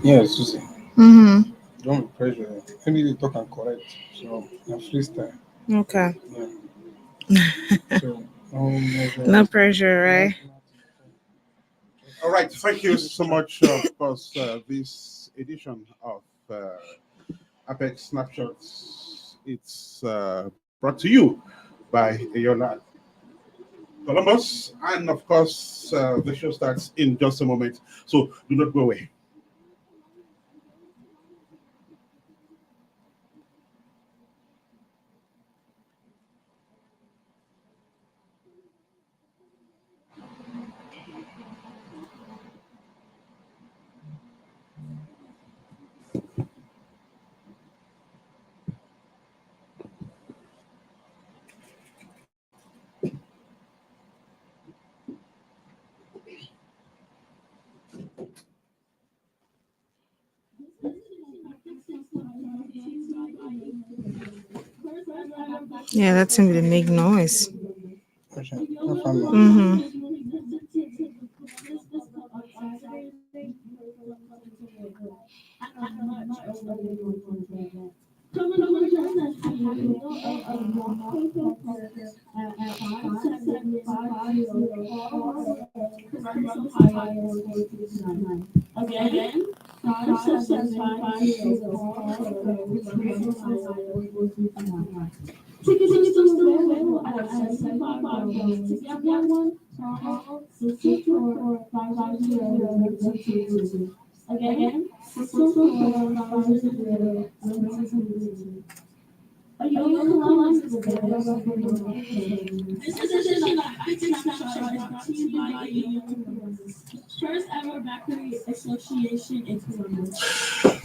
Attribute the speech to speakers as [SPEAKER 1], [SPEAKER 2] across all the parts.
[SPEAKER 1] Yeah, Susie.
[SPEAKER 2] Mm-hmm.
[SPEAKER 1] Don't pressure. Maybe they talk and correct. So freestyle.
[SPEAKER 2] Okay.
[SPEAKER 1] Yeah. So no measure.
[SPEAKER 2] No pressure, right?
[SPEAKER 3] All right, thank you so much. Of course, this edition of Apex Snapshots, it's brought to you by Eyola Columbus, and of course, the show starts in just a moment. So do not go away.
[SPEAKER 2] Yeah, that seemed to make noise.
[SPEAKER 1] Okay. No problem.
[SPEAKER 2] Mm-hmm.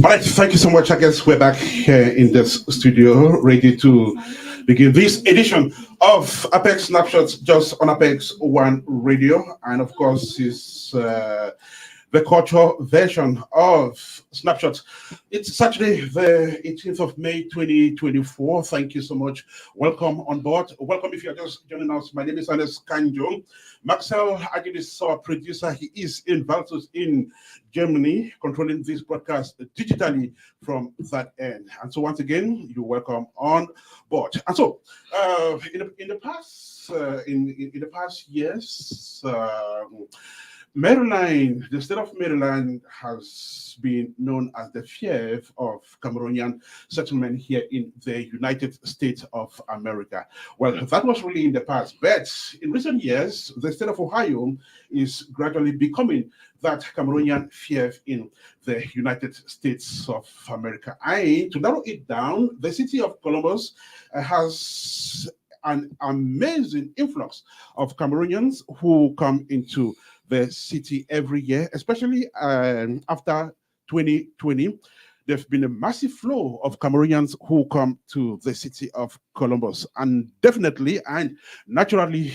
[SPEAKER 3] All right, thank you so much. I guess we're back here in this studio, ready to begin this edition of Apex Snapshots, just on Apex One Radio, and of course, is the culture version of Snapshot. It's Saturday, the 18th of May, 2024. Thank you so much. Welcome on board. Welcome if you're just joining us. My name is Anes Kanjo. Maxwell Agid is our producer. He is in Valtus in Germany, controlling this broadcast digitally from that end. And so once again, you're welcome on board. And so in the past years, Maryland, the state of Maryland has been known as the fief of Cameroonian settlement here in the United States of America. Well, that was really in the past, but in recent years, the state of Ohio is gradually becoming that Cameroonian fief in the United States of America. And to narrow it down, the city of Columbus has an amazing influx of Cameroonians who come into the city every year, especially after 2020. There's been a massive flow of Cameroonians who come to the city of Columbus. And definitely and naturally,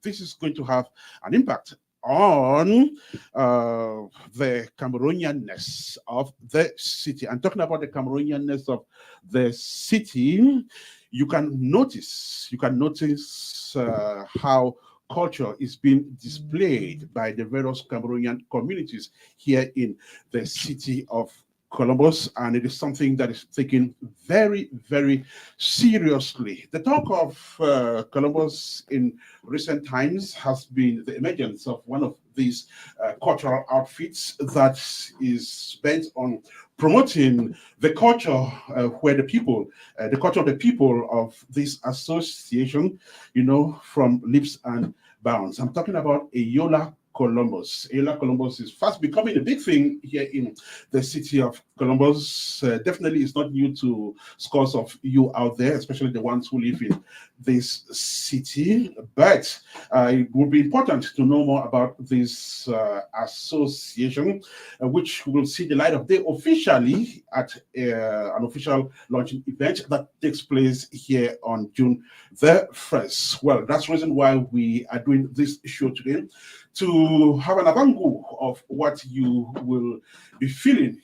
[SPEAKER 3] this is going to have an impact on the Cameroonianness of the city. And talking about the Cameroonianness of the city, you can notice how culture is being displayed by the various Cameroonian communities here in the city of Columbus, and it is something that is taken very, very seriously. The talk of Columbus in recent times has been the emergence of one of these cultural outfits that is bent on promoting the culture where the culture of the people of this association, from lips and bounds. I'm talking about Eyola Columbus. Eyola Columbus is fast becoming a big thing here in the city of Columbus. Definitely, it's not new to scores of you out there, especially the ones who live in this city. But it would be important to know more about this association, which will see the light of day officially at an official launching event that takes place here on June the 1st. Well, that's the reason why we are doing this show today, to have an avant-goût of what you will be feeling,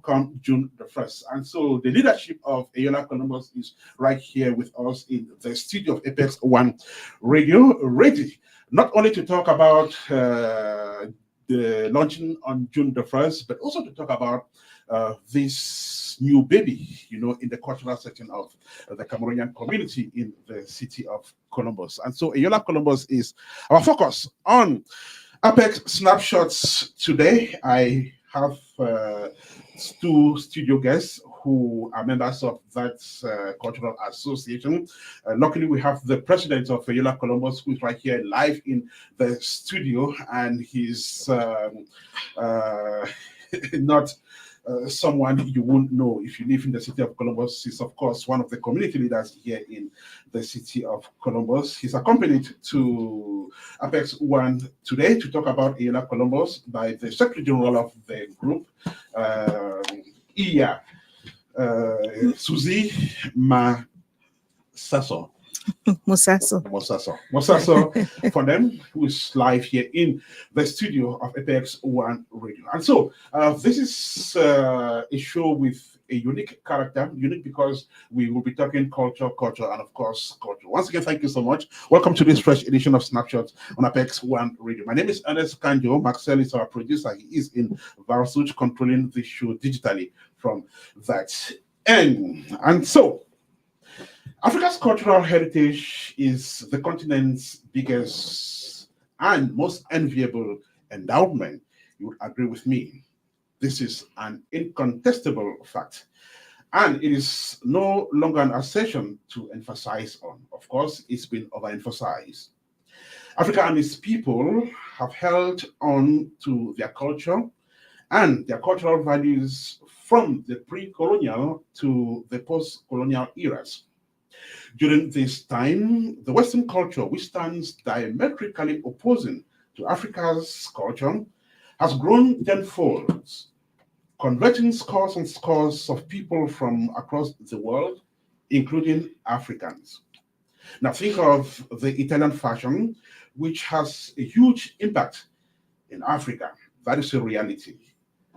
[SPEAKER 3] come June the 1st. And so the leadership of Eyola Columbus is right here with us in the studio of Apex One Radio, ready not only to talk about the launching on June the 1st, but also to talk about this new baby, in the cultural setting of the Cameroonian community in the city of Columbus. And so Eyola Columbus is our focus on Apex Snapshots today. I have two studio guests who are members of that cultural association. Luckily, we have the president of Eyola Columbus, who is right here live in the studio, and he's not someone you won't know if you live in the city of Columbus. He's, of course, one of the community leaders here in the city of Columbus. He's accompanied to Apex One today to talk about Eyola Columbus by the Secretary General of the group, Iya Suzy Masaso.
[SPEAKER 2] Musaso.
[SPEAKER 3] Mosaso for them, who is live here in the studio of Apex One Radio. And so this is a show with a unique character, unique because we will be talking culture, and of course, culture. Once again, thank you so much. Welcome to this fresh edition of Snapshot on Apex One Radio. My name is Ernest Kanjo. Maxwell is our producer. He is in Varsuch controlling the show digitally from that end. And so, Africa's cultural heritage is the continent's biggest and most enviable endowment. You would agree with me. This is an incontestable fact. And it is no longer an assertion to emphasize on. Of course, it's been overemphasized. Africa and its people have held on to their culture and their cultural values from the pre-colonial to the post-colonial eras. During this time, the Western culture, which stands diametrically opposing to Africa's culture, has grown tenfold, converting scores and scores of people from across the world, including Africans. Now think of the Italian fashion, which has a huge impact in Africa. That is a reality.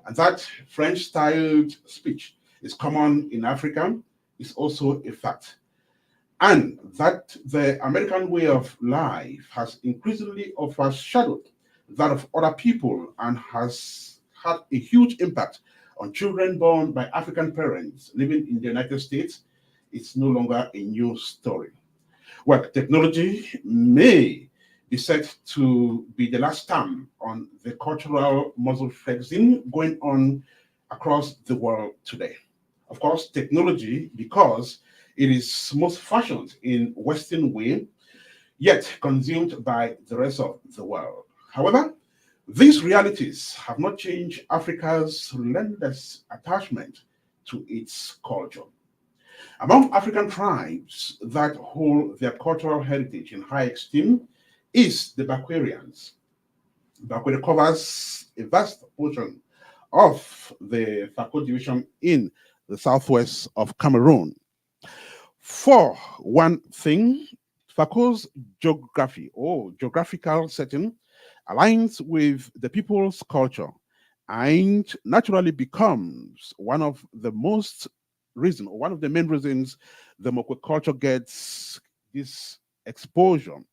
[SPEAKER 3] And that French-styled speech is common in Africa is also a fact. And that the American way of life has increasingly overshadowed that of other people and has had a huge impact on children born by African parents living in the United States. It's no longer a new story. Well, technology may be set to be the last stamp on the cultural muscle flexing going on across the world today. Of course, technology, because it is most fashioned in Western way, yet consumed by the rest of the world. However, these realities have not changed Africa's relentless attachment to its culture. Among African tribes that hold their cultural heritage in high esteem is the Bakwerians. Bakweri covers a vast portion of the Fako division in the southwest of Cameroon. For one thing, Fako's geography or geographical setting aligns with the people's culture and naturally becomes one of the main reasons the Mokwe culture gets this exposure.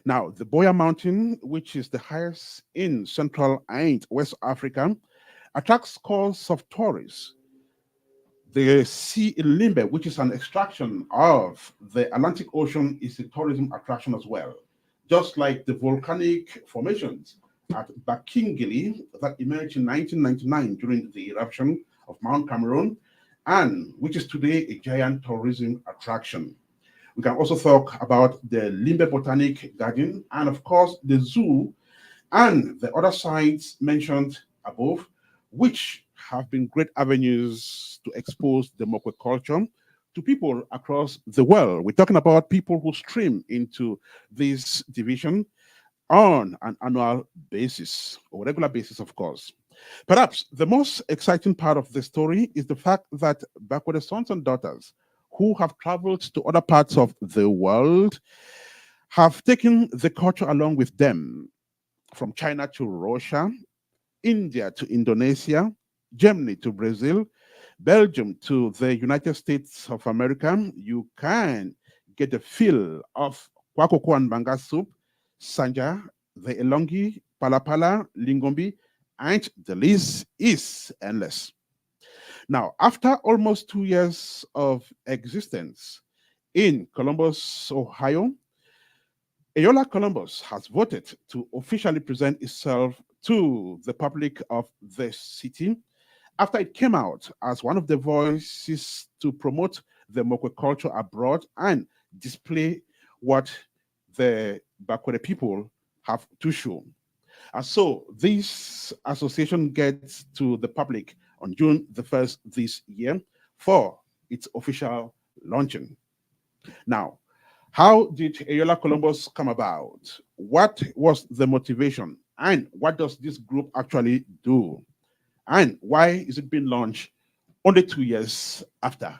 [SPEAKER 3] Now, the Boya Mountain, which is the highest in Central and West Africa, attracts scores of tourists. The sea in Limbe, which is an extraction of the Atlantic Ocean, is a tourism attraction as well. Just like the volcanic formations at Bakingili that emerged in 1999 during the eruption of Mount Cameroon, and which is today a giant tourism attraction. We can also talk about the Limbe Botanic Garden and, of course, the zoo and the other sites mentioned above, which have been great avenues to expose the Mokwe culture to people across the world. We're talking about people who stream into this division on an annual basis, or regular basis, of course. Perhaps the most exciting part of the story is the fact that backward sons and daughters who have traveled to other parts of the world have taken the culture along with them, from China to Russia, India to Indonesia, Germany to Brazil, Belgium to the United States of America. You can get a feel of kwakoko and banga soup, sanja, the elongi, palapala, lingombi, and the list is endless. Now, after almost 2 years of existence in Columbus, Ohio, Eyola Columbus has voted to officially present itself to the public of the city after it came out as one of the voices to promote the Mokwe culture abroad and display what the Bakwere people have to show. And so this association gets to the public on June the 1st this year for its official launching. Now, how did Eyola Columbus come about? What was the motivation? And what does this group actually do? And why is it being launched only 2 years after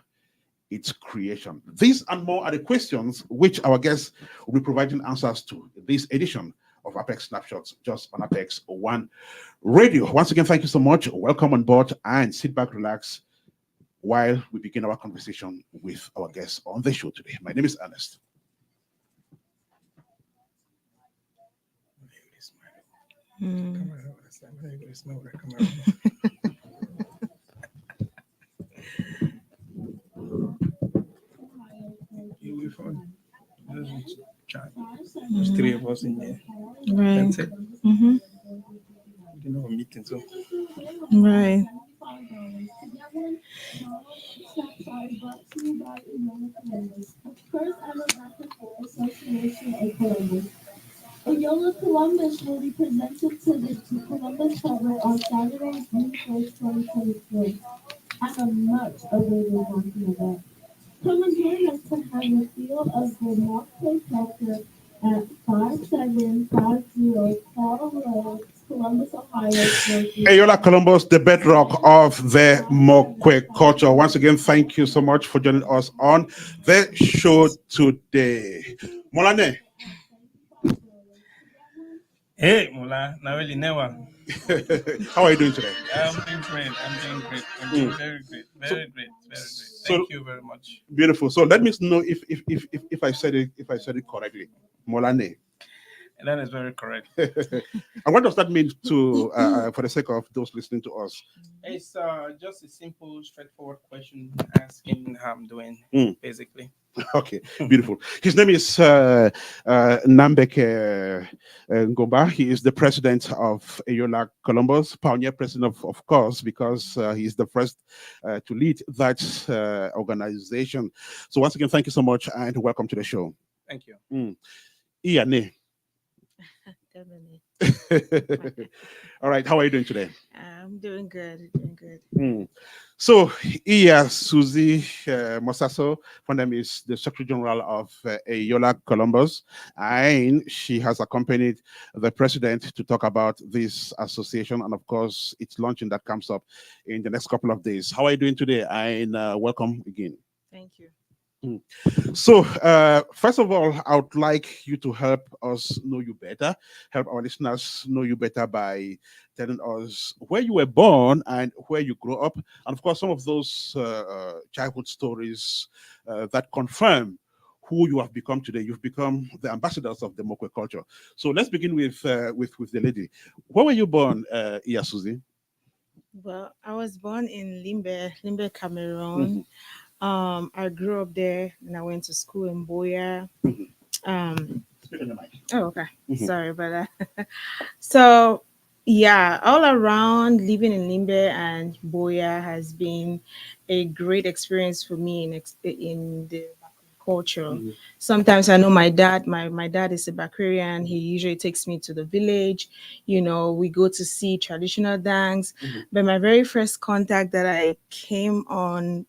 [SPEAKER 3] its creation? These and more are the questions which our guests will be providing answers to in this edition of Apex Snapshots, just on Apex One Radio. Once again, thank you so much. Welcome on board and sit back, relax while we begin our conversation with our guests on the show today. My name is Ernest.
[SPEAKER 2] Mm.
[SPEAKER 1] There's three of us in there.
[SPEAKER 2] Right.
[SPEAKER 1] That's it.
[SPEAKER 2] Mm-hmm.
[SPEAKER 1] We didn't have a meeting, so
[SPEAKER 2] Right.
[SPEAKER 4] Eyola Columbus will be presented to the Columbus public on Saturday, June 1st, 2023, at a much awaited marketing event. Come and join us to have a feel of the Mockplay culture at 5750 Fall Road, Columbus, Ohio.
[SPEAKER 3] Eyola Columbus, the bedrock of the Mokwe culture. Once again, thank you so much for joining us on the show today. Molane,
[SPEAKER 1] hey, Mula, now really never.
[SPEAKER 3] how are you doing today?
[SPEAKER 1] I'm doing great. I'm doing great. I'm doing very great. Very great. Very great. Thank you very much.
[SPEAKER 3] Beautiful. So let me know if I said it correctly. Molane.
[SPEAKER 1] And that is very correct.
[SPEAKER 3] And what does that mean to for the sake of those listening to us?
[SPEAKER 1] It's just a simple, straightforward question asking how I'm doing, basically.
[SPEAKER 3] Okay, beautiful. His name is Nambeke Ngomba. He is the president of Eyola Columbus, pioneer president, of course, because he is the first to lead that organization. So once again, thank you so much and welcome to the show.
[SPEAKER 1] Thank you.
[SPEAKER 3] Iane.
[SPEAKER 2] Definitely.
[SPEAKER 3] All right, how are you doing today?
[SPEAKER 2] I'm doing good. Doing good.
[SPEAKER 3] So, Iya Suzy Mosaso, her name is the Secretary General of Eyola Columbus, and she has accompanied the president to talk about this association and, of course, its launching that comes up in the next couple of days. How are you doing today? And welcome again.
[SPEAKER 2] Thank you.
[SPEAKER 3] So, first of all, I would like you to help us know you better, help our listeners know you better by telling us where you were born and where you grew up, and of course, some of those childhood stories that confirm who you have become today. You've become the ambassadors of the Mokwe culture. So let's begin with the lady. Where were you born, Iya Suzy?
[SPEAKER 2] Well, I was born in Limbe, Cameroon.
[SPEAKER 3] Mhm,
[SPEAKER 2] I grew up there and I went to school in Boya.
[SPEAKER 3] mhm.
[SPEAKER 2] Um,
[SPEAKER 3] Speak on the mic.
[SPEAKER 2] oh, okay.
[SPEAKER 3] Mhm,
[SPEAKER 2] Sorry about that. So, yeah, all around living in Limbe and Boya has been a great experience for me in the culture.
[SPEAKER 3] mhm,
[SPEAKER 2] Sometimes I know my dad is a Bakurian. He usually takes me to the village. We go to see traditional dance.
[SPEAKER 3] mhm,
[SPEAKER 2] But my very first contact that I came on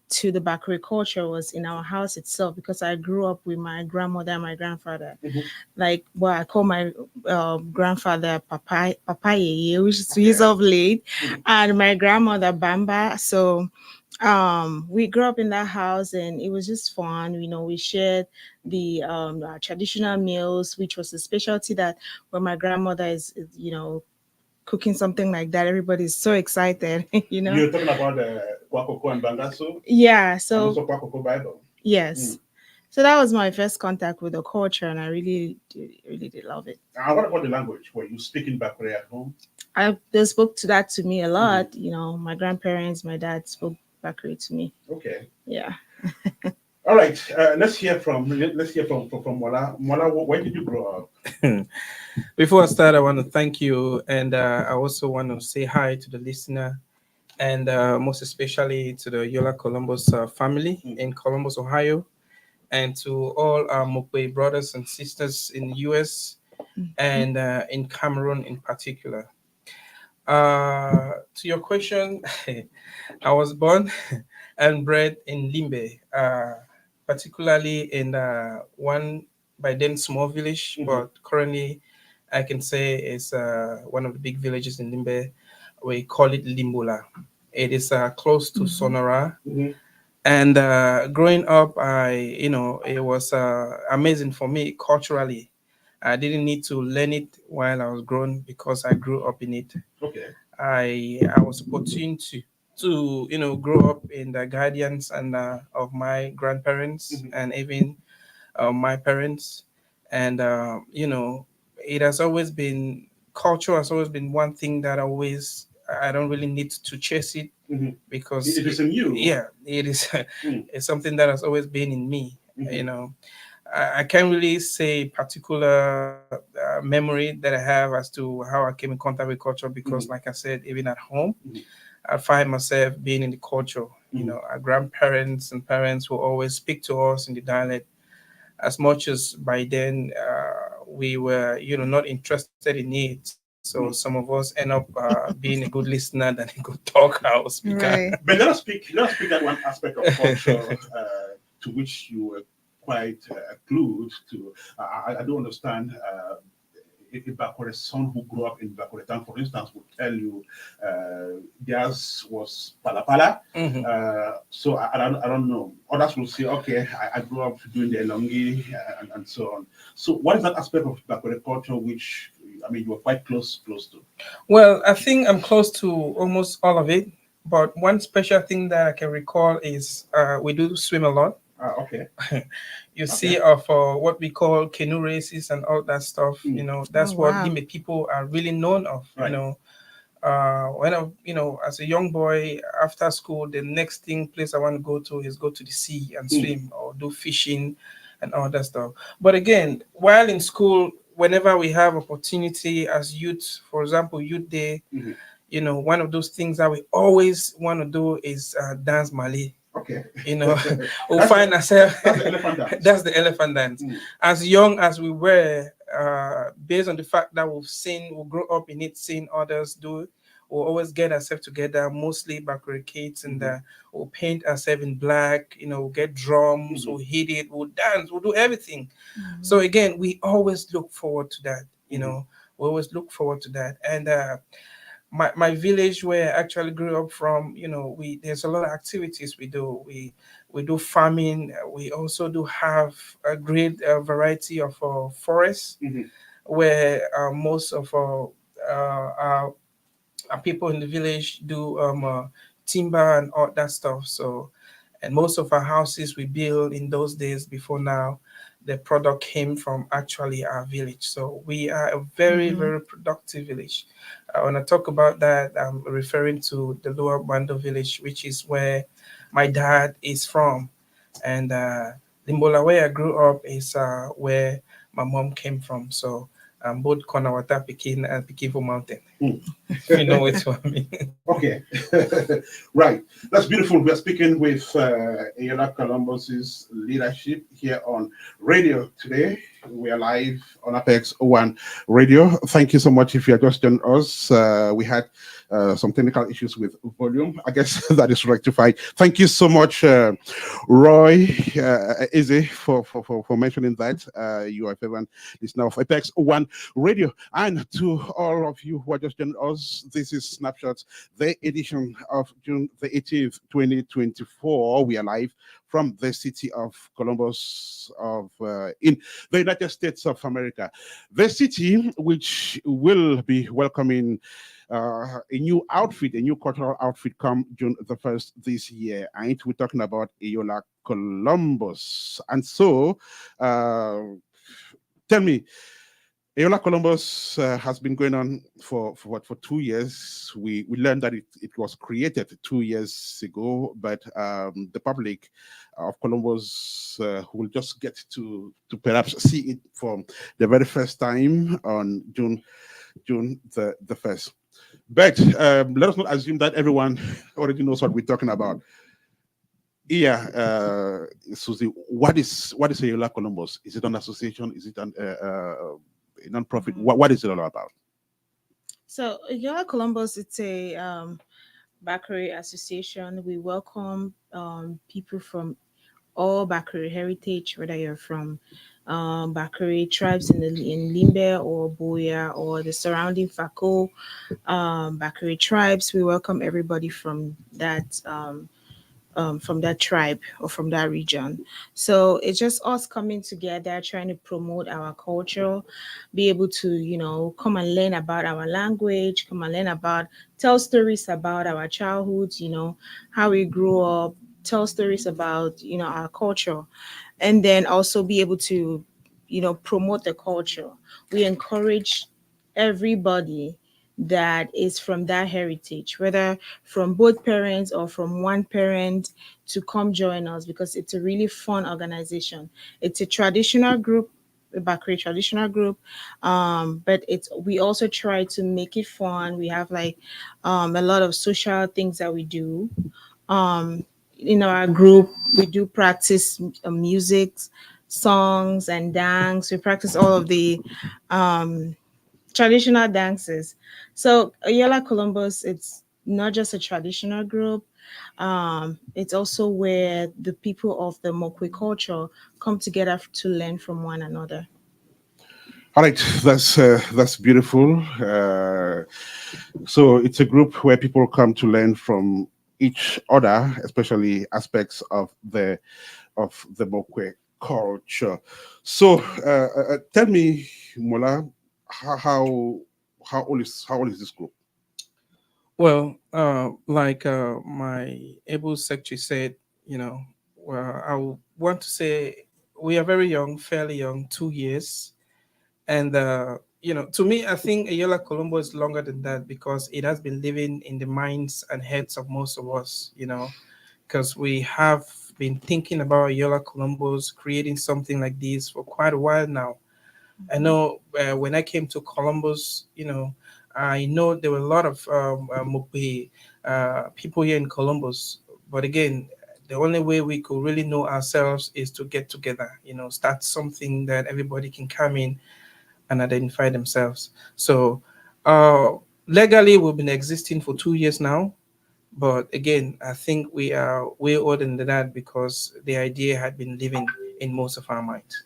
[SPEAKER 2] to the Bakuri culture was in our house itself because I grew up with my grandmother and my grandfather.
[SPEAKER 3] mhm.
[SPEAKER 2] Like, well, I call my grandfather Papa Yeye, which is he's
[SPEAKER 3] Okay.
[SPEAKER 2] of late,
[SPEAKER 3] Mhm,
[SPEAKER 2] and my grandmother Bamba. So we grew up in that house and it was just fun. We shared the our traditional meals, which was a specialty that when my grandmother is cooking something like that, everybody's so excited.
[SPEAKER 3] You're talking about Kwakoko and Bangaso
[SPEAKER 2] Yeah,
[SPEAKER 3] and
[SPEAKER 2] so
[SPEAKER 3] also Kwakoko Bible.
[SPEAKER 2] yes.
[SPEAKER 3] Mm.
[SPEAKER 2] So that was my first contact with the culture, and I really did love it.
[SPEAKER 3] And what about the language? Were you speaking Bakure at home?
[SPEAKER 2] They spoke to that to me a
[SPEAKER 3] Mhm.
[SPEAKER 2] lot. My grandparents, my dad spoke Bakri to me.
[SPEAKER 3] Okay.
[SPEAKER 2] Yeah.
[SPEAKER 3] All right. Let's hear from Mola. Mola, where did you grow up?
[SPEAKER 1] Before I start, I want to thank you, and I also want to say hi to the listener, and most especially to the Yola Columbus family
[SPEAKER 3] Mm,
[SPEAKER 1] in Columbus, Ohio, and to all our Mokwe brothers and sisters in the U.S.
[SPEAKER 2] Mhm.
[SPEAKER 1] and in Cameroon in particular. To your question, I was born and bred in Limbe, particularly in one by then small village,
[SPEAKER 3] mhm,
[SPEAKER 1] but currently I can say it's one of the big villages in Limbe. We call it Limbola. It is close to
[SPEAKER 2] Mhm.
[SPEAKER 1] Sonora.
[SPEAKER 3] mhm,
[SPEAKER 1] And growing up, it was amazing for me culturally. I didn't need to learn it while I was growing because I grew up in it.
[SPEAKER 3] okay.
[SPEAKER 1] I was opportune to grow up in the guardians and of my grandparents
[SPEAKER 3] Mhm,
[SPEAKER 1] and even my parents, and it has always been culture has always been one thing that I don't really need to chase it
[SPEAKER 3] mhm.
[SPEAKER 1] because
[SPEAKER 3] It is in you.
[SPEAKER 1] yeah, it is
[SPEAKER 3] Mm,
[SPEAKER 1] it's something that has always been in me. you
[SPEAKER 3] mhm,
[SPEAKER 1] know I can't really say particular memory that I have as to how I came in contact with culture because, like
[SPEAKER 3] mhm,
[SPEAKER 1] I said, even at home,
[SPEAKER 3] mhm,
[SPEAKER 1] I find myself being in the culture.
[SPEAKER 3] mhm,
[SPEAKER 1] Our grandparents and parents will always speak to us in the dialect, as much as by then we were, not interested in it. So some of
[SPEAKER 3] mhm.
[SPEAKER 1] us end up being a good listener than a good talker or speaker.
[SPEAKER 2] Right.
[SPEAKER 3] But let us speak at one aspect of culture to which you were quite glued to. I don't understand. A Bakure son who grew up in Bakure town, for instance, would tell you theirs was Pala Pala.
[SPEAKER 1] Mhm.
[SPEAKER 3] So I don't know. Others will say, okay, I grew up doing the Elongi and so on. So what is that aspect of Bakure culture which I mean you were quite close to?
[SPEAKER 1] Well, I think I'm close to almost all of it. But one special thing that I can recall is we do swim a lot.
[SPEAKER 3] Okay,
[SPEAKER 1] You
[SPEAKER 3] okay.
[SPEAKER 1] see, of what we call canoe races and all that stuff.
[SPEAKER 3] Mm,
[SPEAKER 2] Oh
[SPEAKER 1] That's what
[SPEAKER 2] wow.
[SPEAKER 1] Limbe people are really known of.
[SPEAKER 3] right.
[SPEAKER 1] When as a young boy after school, the next place I want to go to is go to the sea and
[SPEAKER 3] Mm,
[SPEAKER 1] swim or do fishing and all that stuff. But again, while in school, whenever we have opportunity as youth, for example, youth day,
[SPEAKER 3] mhm.
[SPEAKER 1] one of those things that we always want to do is dance Malay.
[SPEAKER 3] Okay.
[SPEAKER 1] You know, we'll
[SPEAKER 3] that's
[SPEAKER 1] find
[SPEAKER 3] the
[SPEAKER 1] ourselves.
[SPEAKER 3] that's the elephant dance.
[SPEAKER 1] That's the elephant dance.
[SPEAKER 3] Mm,
[SPEAKER 1] As young as we were, based on the fact that we grew up in it, seeing others do it, we'll always get ourselves together, mostly backward kids, and
[SPEAKER 3] mhm,
[SPEAKER 1] we'll paint ourselves in black. We'll get drums,
[SPEAKER 3] mhm,
[SPEAKER 1] we'll hit it, we'll dance, we'll do everything. So
[SPEAKER 2] Mhm.
[SPEAKER 1] again, we always look forward to that.
[SPEAKER 3] mhm,
[SPEAKER 1] We always look forward to that, and my village where I actually grew up from, we there's a lot of activities we do. We do farming. We also do have a great variety of forests
[SPEAKER 3] mhm,
[SPEAKER 1] where most of our people in the village do timber and all that stuff. So, and most of our houses we built in those days before now, the product came from actually our village. So we are a very,
[SPEAKER 2] Mm-hmm.
[SPEAKER 1] very productive village. When I talk about that, I'm referring to the Lower Bando village, which is where my dad is from. And Limbola, where I grew up, is where my mom came from. So both Konawata Pekin and Pekin Mountain,
[SPEAKER 3] Mm.
[SPEAKER 1] if you know what I mean.
[SPEAKER 3] Okay, right. That's beautiful. We are speaking with Eyola Columbus's leadership here on radio today. We are live on Apex One Radio. Thank you so much. If you are just joining us, we had some technical issues with volume. I guess that is rectified. Thank you so much, Roy Izzy, for mentioning that. You are a favorite listener of Apex One Radio. And to all of you who are just joining us, this is Snapshot, the edition of June the 18th, 2024. We are live from the city of Columbus in the United States of America. The city which will be welcoming a new outfit, a new cultural outfit come June the 1st this year. And we're talking about Eyola Columbus. And so, tell me, Eyola Columbus has been going on for what, for 2 years. We learned that it was created 2 years ago, but the public of Columbus will just get to perhaps see it for the very first time on June the 1st. But let us not assume that everyone already knows what we're talking about. Yeah, Susie, what is Eyola Columbus? Is it an association? Is it a non-profit?
[SPEAKER 2] Mm-hmm.
[SPEAKER 3] What is it all about?
[SPEAKER 2] So, Yola Columbus, it's a Bakery Association. We welcome people from all Bakery heritage, whether you're from Bakery tribes in Limbe or Boya or the surrounding Fako Bakery tribes. We welcome everybody from that tribe or from that region. So it's just us coming together, trying to promote our culture, be able to, come and learn about our language, come and learn about, tell stories about our childhood, how we grew up, tell stories about, our culture, and then also be able to, promote the culture. We encourage everybody that is from that heritage, whether from both parents or from one parent, to come join us because it's a really fun organization. It's a traditional group, a Bakri traditional group, but it's we also try to make it fun. We have like a lot of social things that we do. Um, in our group, we do practice music, songs, and dance. We practice all of the um, traditional dances. So Ayala Columbus, it's not just a traditional group. It's also where the people of the Mokwe culture come together to learn from one another.
[SPEAKER 3] All right, that's beautiful. So it's a group where people come to learn from each other, especially aspects of the Mokwe culture. So tell me, Mola, how how how old is this group?
[SPEAKER 1] Well, like my able secretary said, well, I would want to say we are very young, fairly young, 2 years. And, to me, I think Ayola Colombo is longer than that because it has been living in the minds and heads of most of us, because we have been thinking about Ayola Colombo's creating something like this for quite a while now. I know when I came to Columbus, I know there were a lot of Mukwe people here in Columbus. But again, the only way we could really know ourselves is to get together, start something that everybody can come in and identify themselves. So uh, legally, we've been existing for 2 years now. But again, I think we are way older than that because the idea had been living in most of our minds.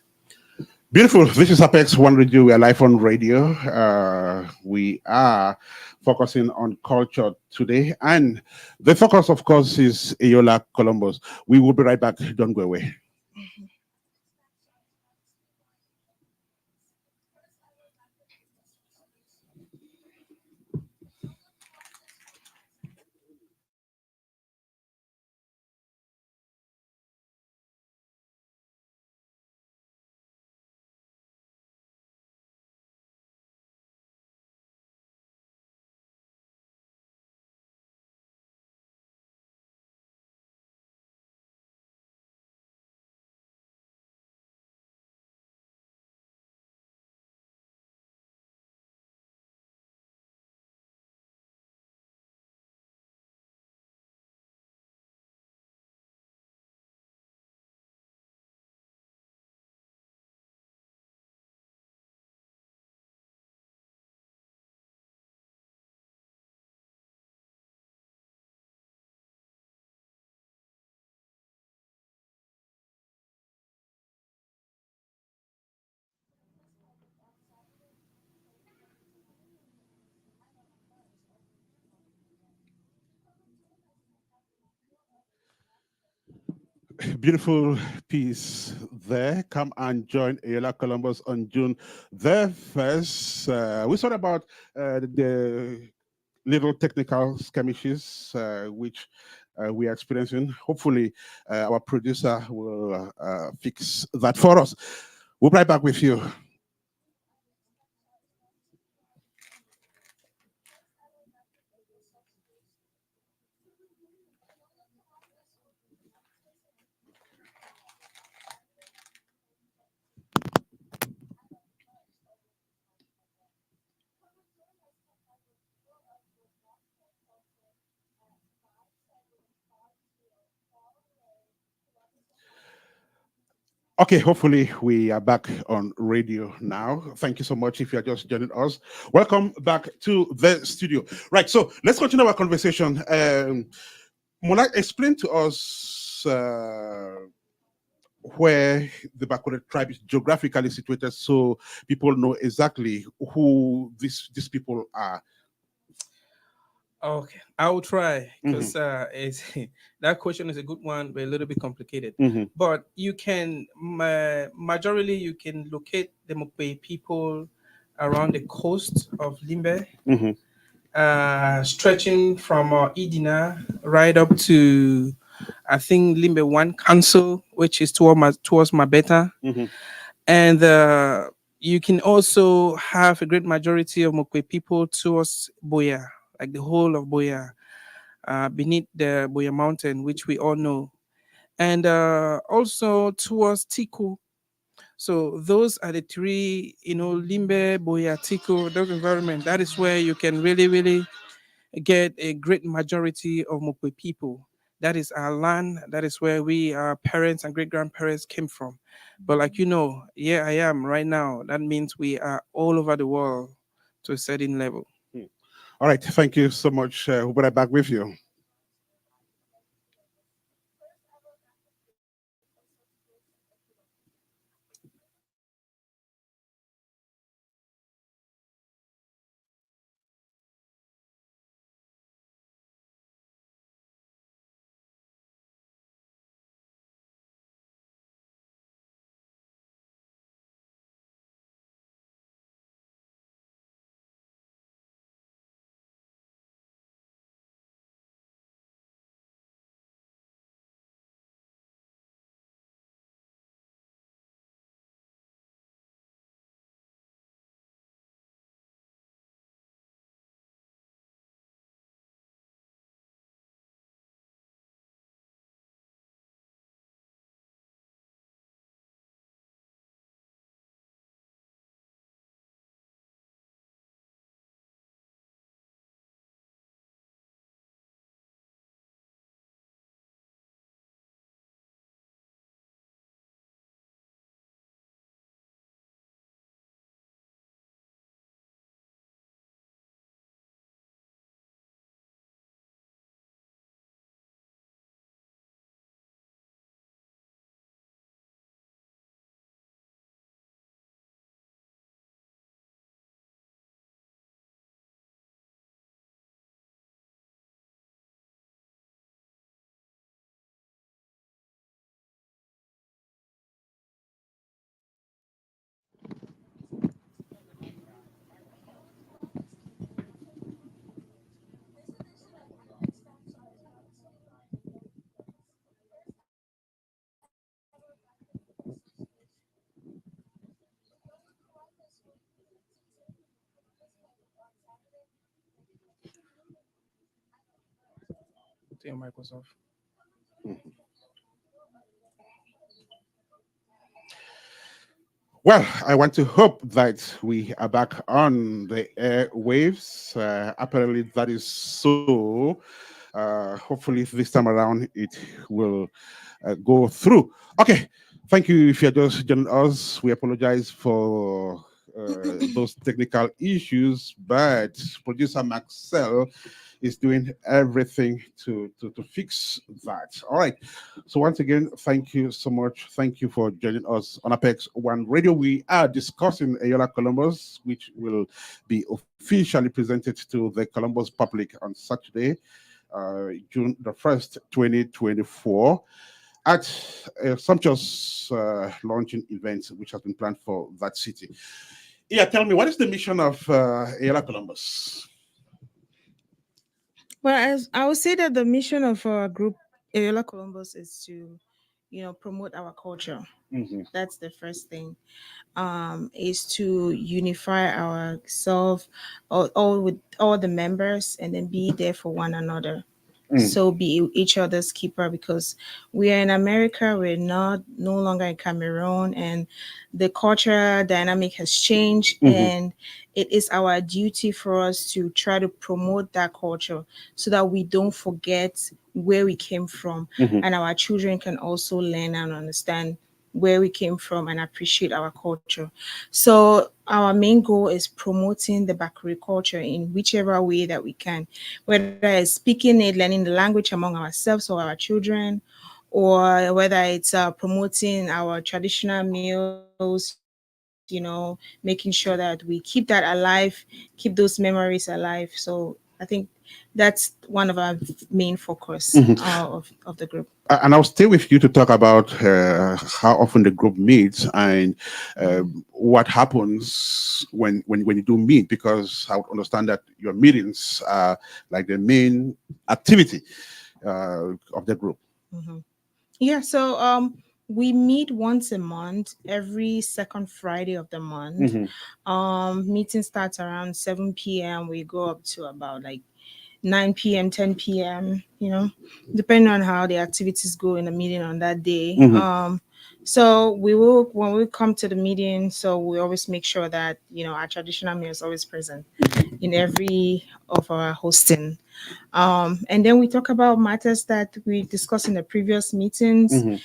[SPEAKER 3] Beautiful. This is Apex One Radio. We are live on radio. We are focusing on culture today, and the focus, of course, is Eyola Columbus. We will be right back. Don't go away. beautiful piece there. Come and join Eyola Columbus on June the 1st. We thought about the little technical skirmishes which we are experiencing. Hopefully, our producer will fix that for us. We'll be right back with you. Okay, hopefully we are back on radio now. Thank you so much if you're just joining us. Welcome back to the studio. Right, so let's continue our conversation. Mona, explain to us where the Bakure tribe is geographically situated so people know exactly who these people are.
[SPEAKER 1] Okay, I will try
[SPEAKER 3] Mhm,
[SPEAKER 1] because it's that question is a good one, but a little bit complicated.
[SPEAKER 3] mhm,
[SPEAKER 1] But you can, majorly, you can locate the Mokwe people around the coast of Limbe,
[SPEAKER 3] mhm,
[SPEAKER 1] stretching from Idina right up to, I think, Limbe One Council, which is towards Mabeta,
[SPEAKER 3] mhm,
[SPEAKER 1] and you can also have a great majority of Mokwe people towards Boya, like the whole of Boya, beneath the Boya Mountain, which we all know, and also towards Tiku. So those are the three, Limbe, Boya, Tiku, those environment. That is where you can really, really get a great majority of Mokwe people. That is our land. That is where our parents and great grandparents came from. But like here I am right now. That means we are all over the world to a certain level.
[SPEAKER 3] mhm. All right, thank you so much. We'll be right back with you.
[SPEAKER 1] To your Microsoft.
[SPEAKER 3] Well, I want to hope that we are back on the airwaves. Apparently, that is so. Hopefully, this time around, it will go through. Okay, thank you. If you're just joining us, we apologize for those technical issues, but producer Maxell is doing everything to fix that. All right. So once again, thank you so much. Thank you for joining us on Apex One Radio. We are discussing Eyola Columbus, which will be officially presented to the Columbus public on Saturday, June the 1st, 2024. at a sumptuous launching event which has been planned for that city. Yeah, tell me, what is the mission of Eyola Columbus?
[SPEAKER 2] Well, as I would say that the mission of our group, Eyola Columbus, is to, promote our culture.
[SPEAKER 3] Mhm,
[SPEAKER 2] That's the first thing. Is to unify ourselves, all with all the members, and then be there for one another.
[SPEAKER 3] mm,
[SPEAKER 2] So be each other's keeper, because we are in America, we're not no longer in Cameroon, and the cultural dynamic has changed,
[SPEAKER 3] mhm,
[SPEAKER 2] and it is our duty for us to try to promote that culture so that we don't forget where we came from,
[SPEAKER 3] mhm,
[SPEAKER 2] and our children can also learn and understand where we came from and appreciate our culture. So our main goal is promoting the Bakuri culture in whichever way that we can, whether it's speaking it, learning the language among ourselves or our children, or whether it's promoting our traditional meals, making sure that we keep that alive, keep those memories alive. So I think that's one of our main focus
[SPEAKER 3] mhm.
[SPEAKER 2] of the group.
[SPEAKER 3] And I'll stay with you to talk about how often the group meets and uh, what happens when you do meet, because I would understand that your meetings are like the main activity of the group.
[SPEAKER 2] Mhm. Yeah, so we meet once a month, every second Friday of the month.
[SPEAKER 3] Hmm.
[SPEAKER 2] Meeting starts around 7 p.m. We go up to about like 9 p.m., 10 p.m., depending on how the activities go in the meeting on that day.
[SPEAKER 3] Hmm.
[SPEAKER 2] So we will, when we come to the meeting, so we always make sure that, our traditional meal is always present in every of our hosting. And then we talk about matters that we discussed in the previous meetings.
[SPEAKER 3] Hmm.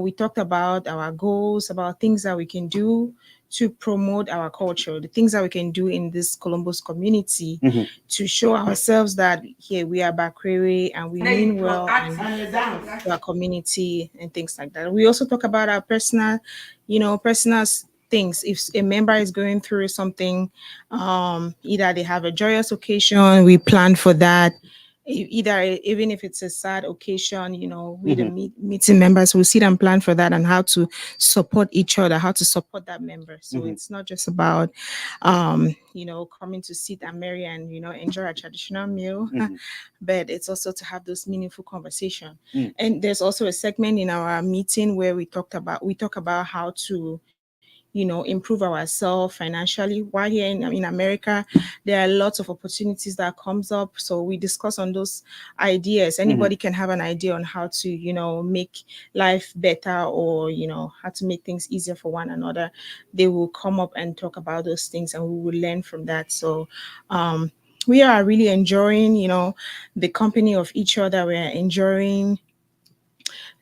[SPEAKER 2] We talked about our goals, about things that we can do to promote our culture, the things that we can do in this Columbus community
[SPEAKER 3] Hmm.
[SPEAKER 2] to show ourselves that here we are Bakwere and we mean well and to our community and things like that. We also talk about our personal things. If a member is going through something, either they have a joyous occasion, we plan for that. Either even if it's a sad occasion, we the
[SPEAKER 3] Hmm.
[SPEAKER 2] meeting members will sit and plan for that and how to support each other, how to support that member. So
[SPEAKER 3] Hmm.
[SPEAKER 2] it's not just about coming to sit and marry and enjoy a traditional meal,
[SPEAKER 3] Hmm.
[SPEAKER 2] but it's also to have those meaningful conversation. And there's also a segment in our meeting where we talk about how to improve ourselves financially. While here in America, there are lots of opportunities that comes up, so we discuss on those ideas.
[SPEAKER 3] Hmm.
[SPEAKER 2] Anybody can have an idea on how to make life better, or how to make things easier for one another. They will come up and talk about those things, and we will learn from that. So we are really enjoying the company of each other. We are enjoying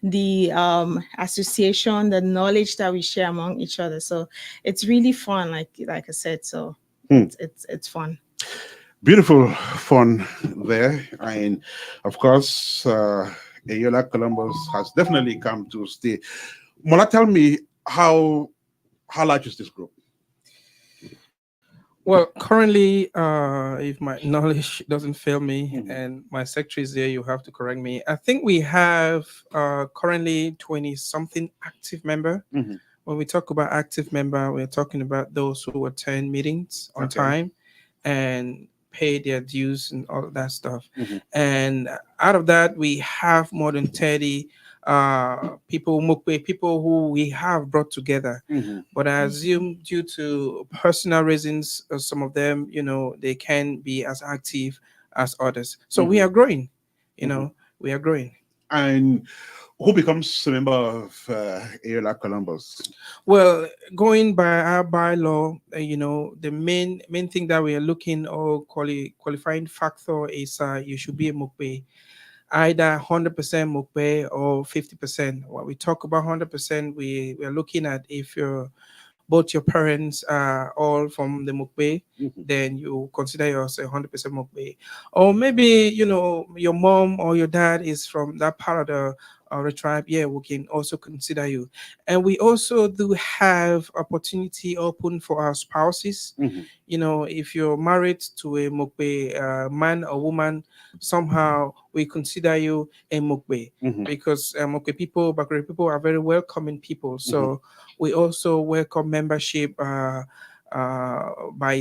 [SPEAKER 2] the association, the knowledge that we share among each other. So it's really fun, like I said. So it's fun.
[SPEAKER 3] Beautiful fun there. And of course, Eyola Columbus has definitely come to stay. Mola, tell me how large is this group?
[SPEAKER 1] Well, currently, if my knowledge doesn't fail me,
[SPEAKER 3] Hmm.
[SPEAKER 1] and my secretary is there, you have to correct me. I think we have currently 20 something active member.
[SPEAKER 3] Hmm.
[SPEAKER 1] When we talk about active member, we're talking about those who attend meetings on
[SPEAKER 3] Okay.
[SPEAKER 1] time and pay their dues and all of that stuff.
[SPEAKER 3] Hmm.
[SPEAKER 1] And out of that, we have more than 30 people, Mukwe, people who we have brought together.
[SPEAKER 3] Hmm.
[SPEAKER 1] But I assume due to personal reasons, some of them, they can be as active as others. So we
[SPEAKER 3] Hmm.
[SPEAKER 1] are growing, you
[SPEAKER 3] Hmm.
[SPEAKER 1] know, we are growing.
[SPEAKER 3] And who becomes a member of Eyola Columbus?
[SPEAKER 1] Well, going by our bylaw, the main thing that we are looking or qualifying factor is you should be a mukwe, either 100% mukwe or 50%. When we talk about 100%, we are looking at if both your parents are all from the mukwe,
[SPEAKER 3] Hmm.
[SPEAKER 1] then you consider yourself 100% mukwe. Or maybe your mom or your dad is from that part of or a tribe, yeah, we can also consider you. And we also do have opportunity open for our spouses.
[SPEAKER 3] Mhm,
[SPEAKER 1] If you're married to a Mokwe man or woman, somehow we consider you a Mokwe,
[SPEAKER 3] mhm,
[SPEAKER 1] because Mokwe people, Bakure people are very welcoming people.
[SPEAKER 3] mhm,
[SPEAKER 1] So we also welcome membership by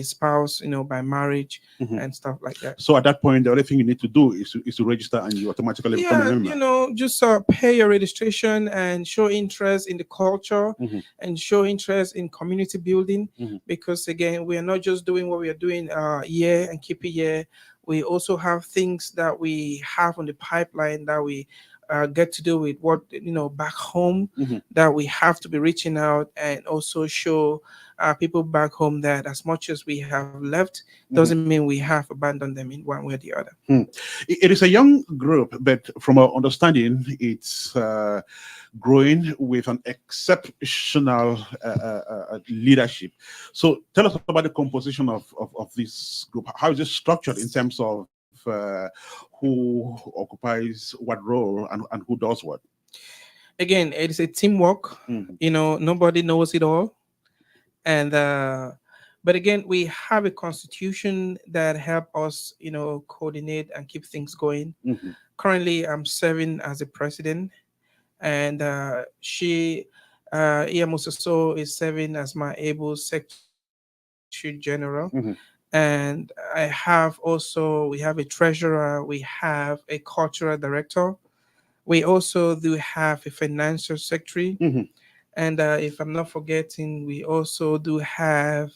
[SPEAKER 1] spouse, by marriage
[SPEAKER 3] mhm.
[SPEAKER 1] and stuff like that.
[SPEAKER 3] So at that point, the only thing you need to do is to register, and you automatically become a
[SPEAKER 1] Yeah,
[SPEAKER 3] member.
[SPEAKER 1] just pay your registration and show interest in the culture
[SPEAKER 3] Mhm,
[SPEAKER 1] and show interest in community building,
[SPEAKER 3] mhm,
[SPEAKER 1] because again, we are not just doing what we are doing here and keep it here. We also have things that we have on the pipeline that we get to do with what back home,
[SPEAKER 3] mhm,
[SPEAKER 1] that we have to be reaching out and also show people back home that as much as we have left doesn't
[SPEAKER 3] mhm.
[SPEAKER 1] mean we have abandoned them in one way or the other.
[SPEAKER 3] Hmm. It is a young group, but from our understanding, it's growing with an exceptional leadership. So tell us about the composition of this group. How is it structured in terms of who occupies what role, and who does what?
[SPEAKER 1] Again, it is a teamwork.
[SPEAKER 3] Mhm,
[SPEAKER 1] Nobody knows it all, and but again, we have a constitution that help us, coordinate and keep things going.
[SPEAKER 3] mhm,
[SPEAKER 1] Currently, I'm serving as a president, and she, Iya Musoso, is serving as my able secretary general.
[SPEAKER 3] mhm,
[SPEAKER 1] And we have a treasurer, we have a cultural director. We also do have a financial secretary.
[SPEAKER 3] mhm.
[SPEAKER 1] And if I'm not forgetting, we also do have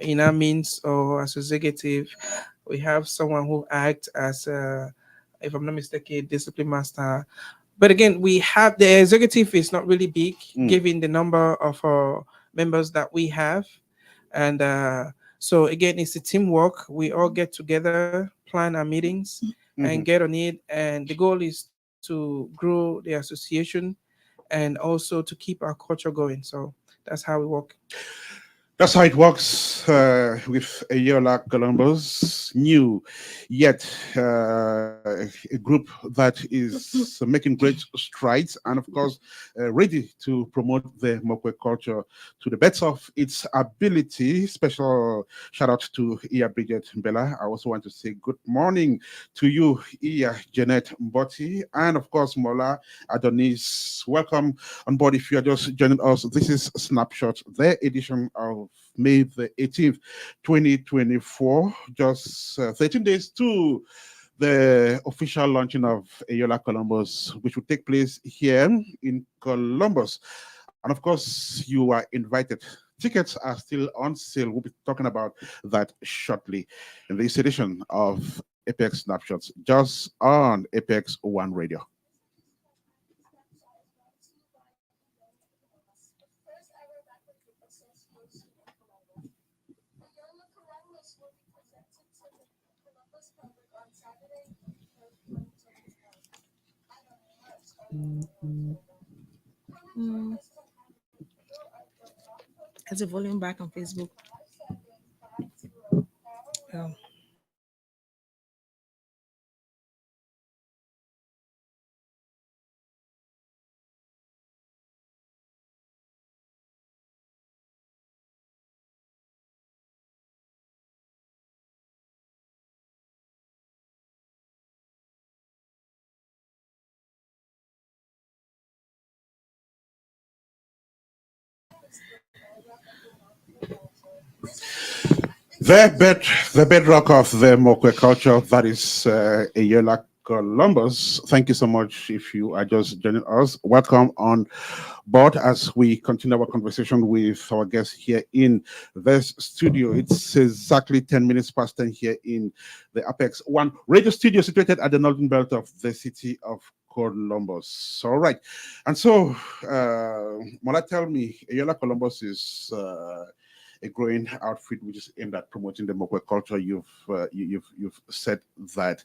[SPEAKER 1] in our means or as executive, we have someone who acts as if I'm not mistaken, discipline master. But again, we have the executive is not really big
[SPEAKER 3] Mm,
[SPEAKER 1] given the number of members that we have. And so again, it's a teamwork. We all get together, plan our meetings, and
[SPEAKER 3] mhm.
[SPEAKER 1] get on it. And the goal is to grow the association and also to keep our culture going. So that's how we work.
[SPEAKER 3] That's how it works with Eyola Columbus, new yet a group that is making great strides, and of course, ready to promote the Mokwe culture to the best of its ability. Special shout out to Iya Bridget Mbella. I also want to say good morning to you, Iya Jeanette Mboti, and of course, Mola Adonis. Welcome on board if you are just joining us. This is Snapshot, the edition of May the 18th, 2024, just 13 days to the official launching of Eyola Columbus, which will take place here in Columbus. And of course, you are invited. Tickets are still on sale. We'll be talking about that shortly in this edition of Apex Snapshots, just on Apex One Radio.
[SPEAKER 2] Mm. Has the volume back on Facebook? Oh.
[SPEAKER 3] The bed, the bedrock of the Mokwe culture, that is a year like Columbus. Thank you so much. If you are just joining us, welcome on board as we continue our conversation with our guests here in this studio. It's exactly 10 minutes past 10 here in the Apex One radio studio situated at the northern belt of the city of Columbus. All right. And so, Mola, tell me, Eyola Columbus is a growing outfit which is aimed at promoting the Mokwe culture. You've said that.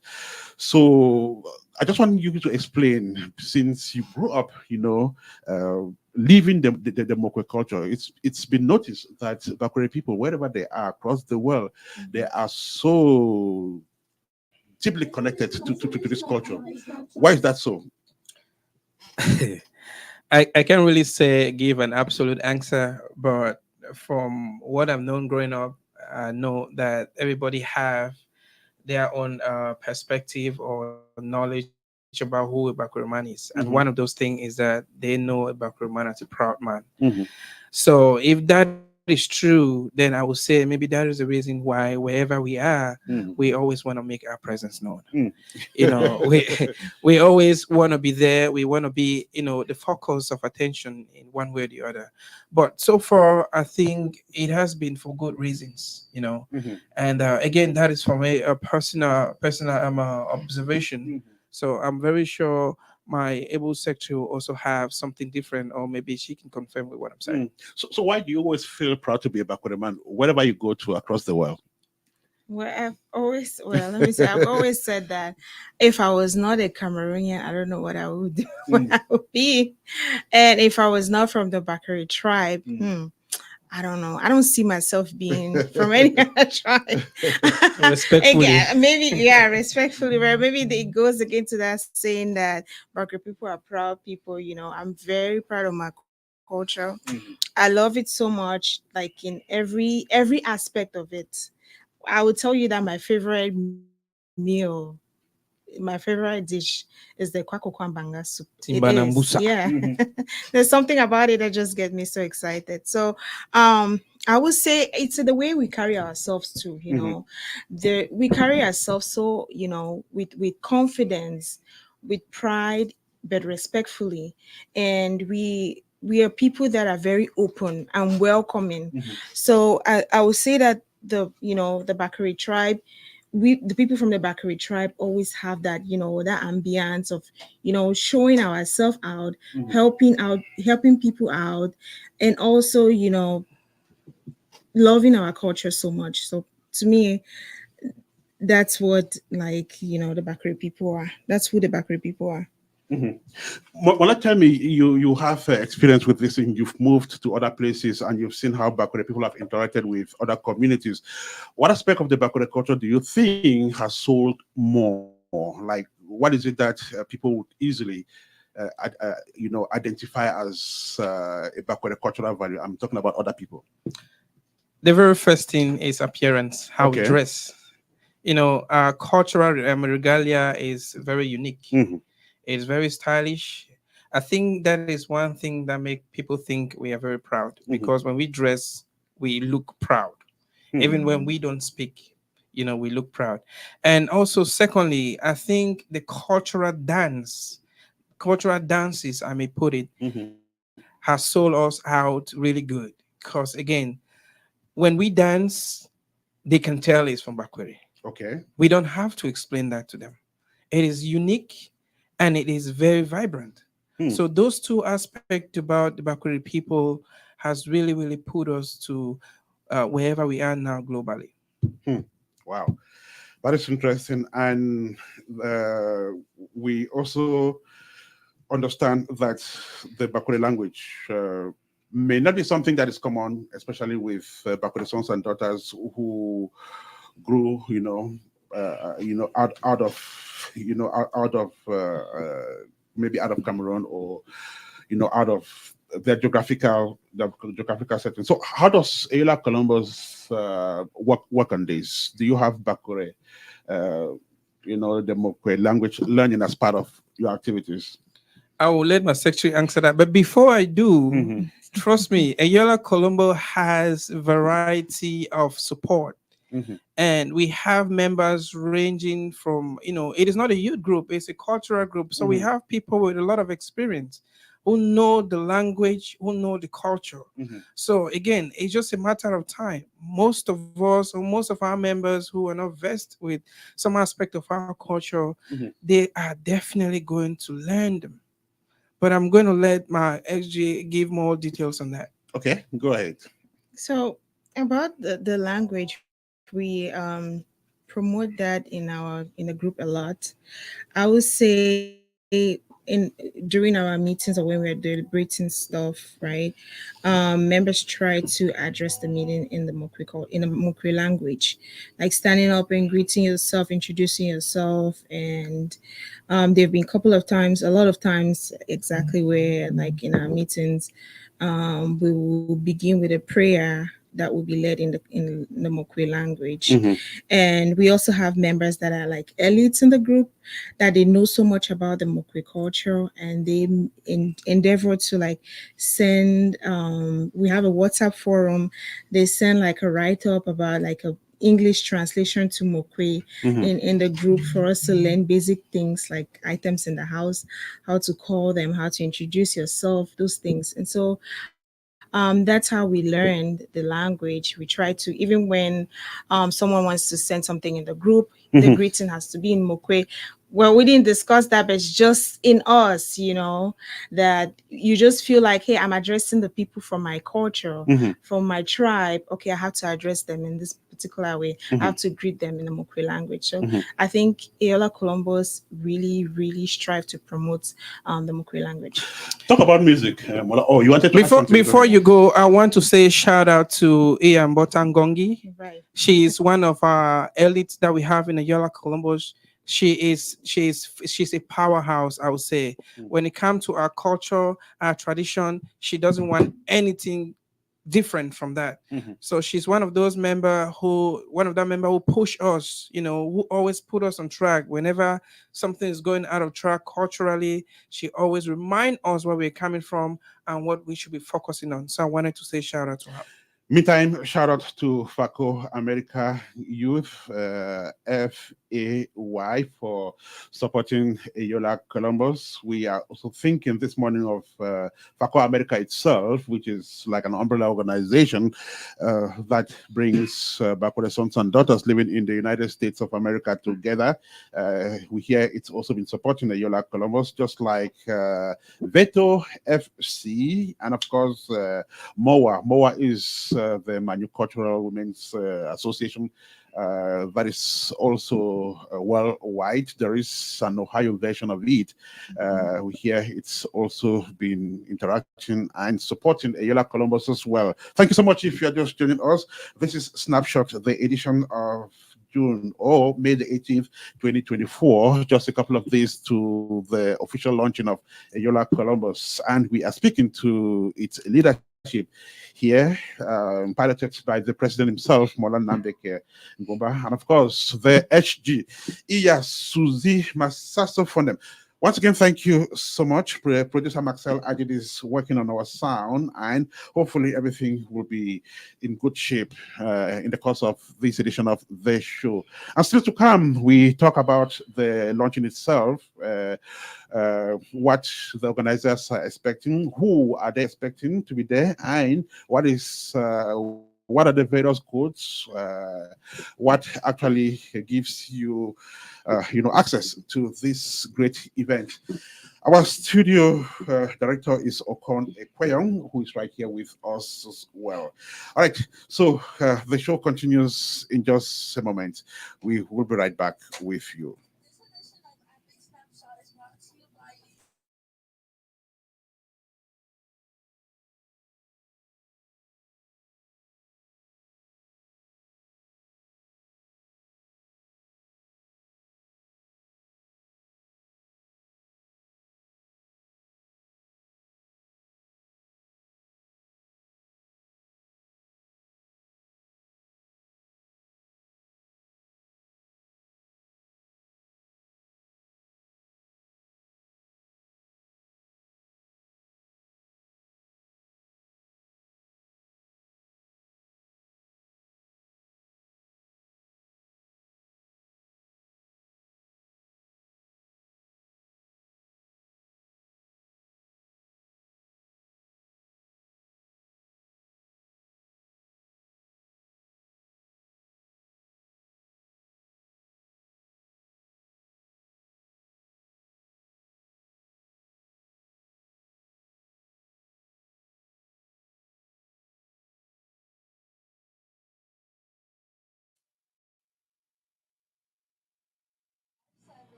[SPEAKER 3] So I just want you to explain, since you grew up, living the Mokwe culture. It's been noticed that Bakure people, wherever they are across the world, they are so deeply connected to this culture. Why is that so?
[SPEAKER 1] I can't really say give an absolute answer, but from what I've known growing up, I know that everybody have their own perspective or knowledge about who Ibakuriman is. And one of those things is
[SPEAKER 3] Hmm.
[SPEAKER 1] that they know Ibakuriman as a proud man.
[SPEAKER 3] Hmm.
[SPEAKER 1] So if that is true, then I would say maybe that is the reason why wherever we are, we
[SPEAKER 3] Hmm.
[SPEAKER 1] always want to make our presence known.
[SPEAKER 3] Hmm.
[SPEAKER 1] We we always want to be there. We want to be the focus of attention in one way or the other. But so far, I think it has been for good reasons.
[SPEAKER 3] Hmm.
[SPEAKER 1] And again, that is from a personal observation.
[SPEAKER 3] Hmm.
[SPEAKER 1] So I'm very sure my able secretary will also have something different, or maybe she can confirm with what I'm saying.
[SPEAKER 3] Hmm. So why do you always feel proud to be a Bakwere man wherever you go to across the world?
[SPEAKER 2] Let me say, I've always said that if I was not a Cameroonian, I don't know what I would do, what
[SPEAKER 3] Mm,
[SPEAKER 2] I would be. And if I was not from the Bakari tribe,
[SPEAKER 3] mm.
[SPEAKER 2] I don't know. I don't see myself being from any other tribe.
[SPEAKER 1] Respectfully.
[SPEAKER 2] Again, maybe, yeah, respectfully, right? Maybe it goes again to that saying that Bakari people are proud people. I'm very proud of my culture. I
[SPEAKER 3] Mhm,
[SPEAKER 2] love it so much, like in every aspect of it. I will tell you that my favorite meal, my favorite dish is the kwakwakwan banga soup. It is, yeah.
[SPEAKER 1] Timbanambusa.
[SPEAKER 3] mhm,
[SPEAKER 2] There's something about it that just gets me so excited. So, I would say it's the way we carry ourselves too.
[SPEAKER 3] mhm,
[SPEAKER 2] We carry ourselves so with confidence, with pride, but respectfully, and we are people that are very open and welcoming.
[SPEAKER 3] mhm,
[SPEAKER 2] So I would say that the Bakari tribe, the people from the Bakari tribe always have that ambience of showing ourselves out,
[SPEAKER 3] mhm.
[SPEAKER 2] helping people out, and also loving our culture so much. So to me, that's what the Bakari people are. That's who the Bakari people are.
[SPEAKER 3] Mhm. Well, tell me, you have experience with this, and you've moved to other places, and you've seen how Bakure people have interacted with other communities. What aspect of the Bakure culture do you think has sold more? Like, what is it that people would easily, identify as a Bakure cultural value? I'm talking about other people.
[SPEAKER 1] The very first thing is appearance, how we
[SPEAKER 3] Okay.
[SPEAKER 1] dress. Our cultural regalia is very unique.
[SPEAKER 3] Hmm.
[SPEAKER 1] It's very stylish. I think that is one thing that make people think we are very proud,
[SPEAKER 3] Hmm.
[SPEAKER 1] because when we dress, we look proud.
[SPEAKER 3] Hmm.
[SPEAKER 1] Even when we don't speak, we look proud. And also, secondly, I think the cultural dances, I may put it,
[SPEAKER 3] Hmm.
[SPEAKER 1] has sold us out really good. Because again, when we dance, they can tell it's from Bakweri.
[SPEAKER 3] Okay.
[SPEAKER 1] We don't have to explain that to them. It is unique and it is very vibrant.
[SPEAKER 3] Hmm.
[SPEAKER 1] So those two aspects about the Bakweri people has really, really put us to wherever we are now globally.
[SPEAKER 3] Hmm. Wow. That is interesting. And uh, we also understand that the Bakure language may not be something that is common, especially with Bakure sons and daughters who grew, out of, maybe out of Cameroon, or out of the geographical setting. So, how does Eyola Columbus work on this? Do you have Bakure, uh, the Mokwe language learning as part of your activities?
[SPEAKER 1] I will let my secretary answer that. But before I do,
[SPEAKER 3] Hmm.
[SPEAKER 1] trust me, Ayola Colombo has variety of support.
[SPEAKER 3] Hmm.
[SPEAKER 1] And we have members ranging from, it is not a youth group, it's a cultural group. So we
[SPEAKER 3] Hmm.
[SPEAKER 1] have people with a lot of experience who know the language, who know the culture.
[SPEAKER 3] Hmm.
[SPEAKER 1] So again, it's just a matter of time. Most of us, or most of our members who are not versed with some aspect of our culture,
[SPEAKER 3] Hmm.
[SPEAKER 1] they are definitely going to learn them. But I'm going to let my XG give more details on that.
[SPEAKER 3] Okay, go ahead.
[SPEAKER 2] So about the language, we promote that in the group a lot. I would say in during our meetings or when we're deliberating stuff, right? Members try to address the meeting in the in the Mokwe language, like standing up and greeting yourself, introducing yourself, and there've been a couple of times, a lot of times, exactly where like in our meetings, we will begin with a prayer that will be led in the Mokwe language.
[SPEAKER 3] Mm-hmm.
[SPEAKER 2] And we also have members that are like elites in the group, that they know so much about the Mokwe culture, and they endeavor to like send. We have a WhatsApp forum. They send like a write up about like a English translation to Mokwe
[SPEAKER 3] Mm-hmm.
[SPEAKER 2] in the group for us to learn basic things like items in the house, how to call them, how to introduce yourself, those things. And so that's how we learned the language. We try to, even when someone wants to send something in the group, the
[SPEAKER 3] Mm-hmm.
[SPEAKER 2] greeting has to be in Mokwe. Well, we didn't discuss that, but it's just in us, you know, that you just feel like, hey, I'm addressing the people from my culture,
[SPEAKER 3] Mm-hmm.
[SPEAKER 2] from my tribe. Okay, I have to address them in this particular way. I
[SPEAKER 3] Mm-hmm.
[SPEAKER 2] have to greet them in the Mokwe language. So
[SPEAKER 3] Mm-hmm.
[SPEAKER 2] I think Eyola Columbus really, really strive to promote the Mokwe language.
[SPEAKER 3] Talk about music. Oh, you wanted to ask
[SPEAKER 1] Before
[SPEAKER 3] something? Go
[SPEAKER 1] before
[SPEAKER 3] ahead.
[SPEAKER 1] you go, I want to say shout out to Ian Botangongi.
[SPEAKER 2] Right.
[SPEAKER 1] She is one of our elites that we have in the Yola Columbus. She's a powerhouse, I would say. When it comes to our culture, our tradition, she doesn't want anything different from that.
[SPEAKER 3] Mm-hmm.
[SPEAKER 1] So she's one of that member who push us, who always put us on track whenever something is going out of track culturally. She always remind us where we're coming from and what we should be focusing on. So I wanted to say shout out to her.
[SPEAKER 3] Meantime, shout out to FACO America Youth, FAY, for supporting Eyola Columbus. We are also thinking this morning of FACO America itself, which is like an umbrella organization that brings Bakure sons and daughters living in the United States of America together. We hear it's also been supporting Eyola Columbus, just like Veto FC, and of course, MOA. MOA is the Manufacturer Women's Association that is also worldwide. There is an Ohio version of it. We hear it's also been interacting and supporting Eyola Columbus as well. Thank you so much if you're just joining us. This is Snapshot, the edition of June or May the 18th, 2024, just a couple of days to the official launching of Eyola Columbus. And we are speaking to its leadership here, piloted by the president himself, Molan Nambeke Ngumba, and of course, the HG, Iya Suzy Masaso Fondem. Once again, thank you so much. Producer Maxel Ajid is working on our sound, and hopefully everything will be in good shape in the course of this edition of the show. And still to come, we talk about the launching itself, what the organizers are expecting, who are they expecting to be there, and what are the various codes, what actually gives you access to this great event. Our studio director is Okon Ekweyong, who is right here with us as well. All right, so the show continues in just a moment. We will be right back with you.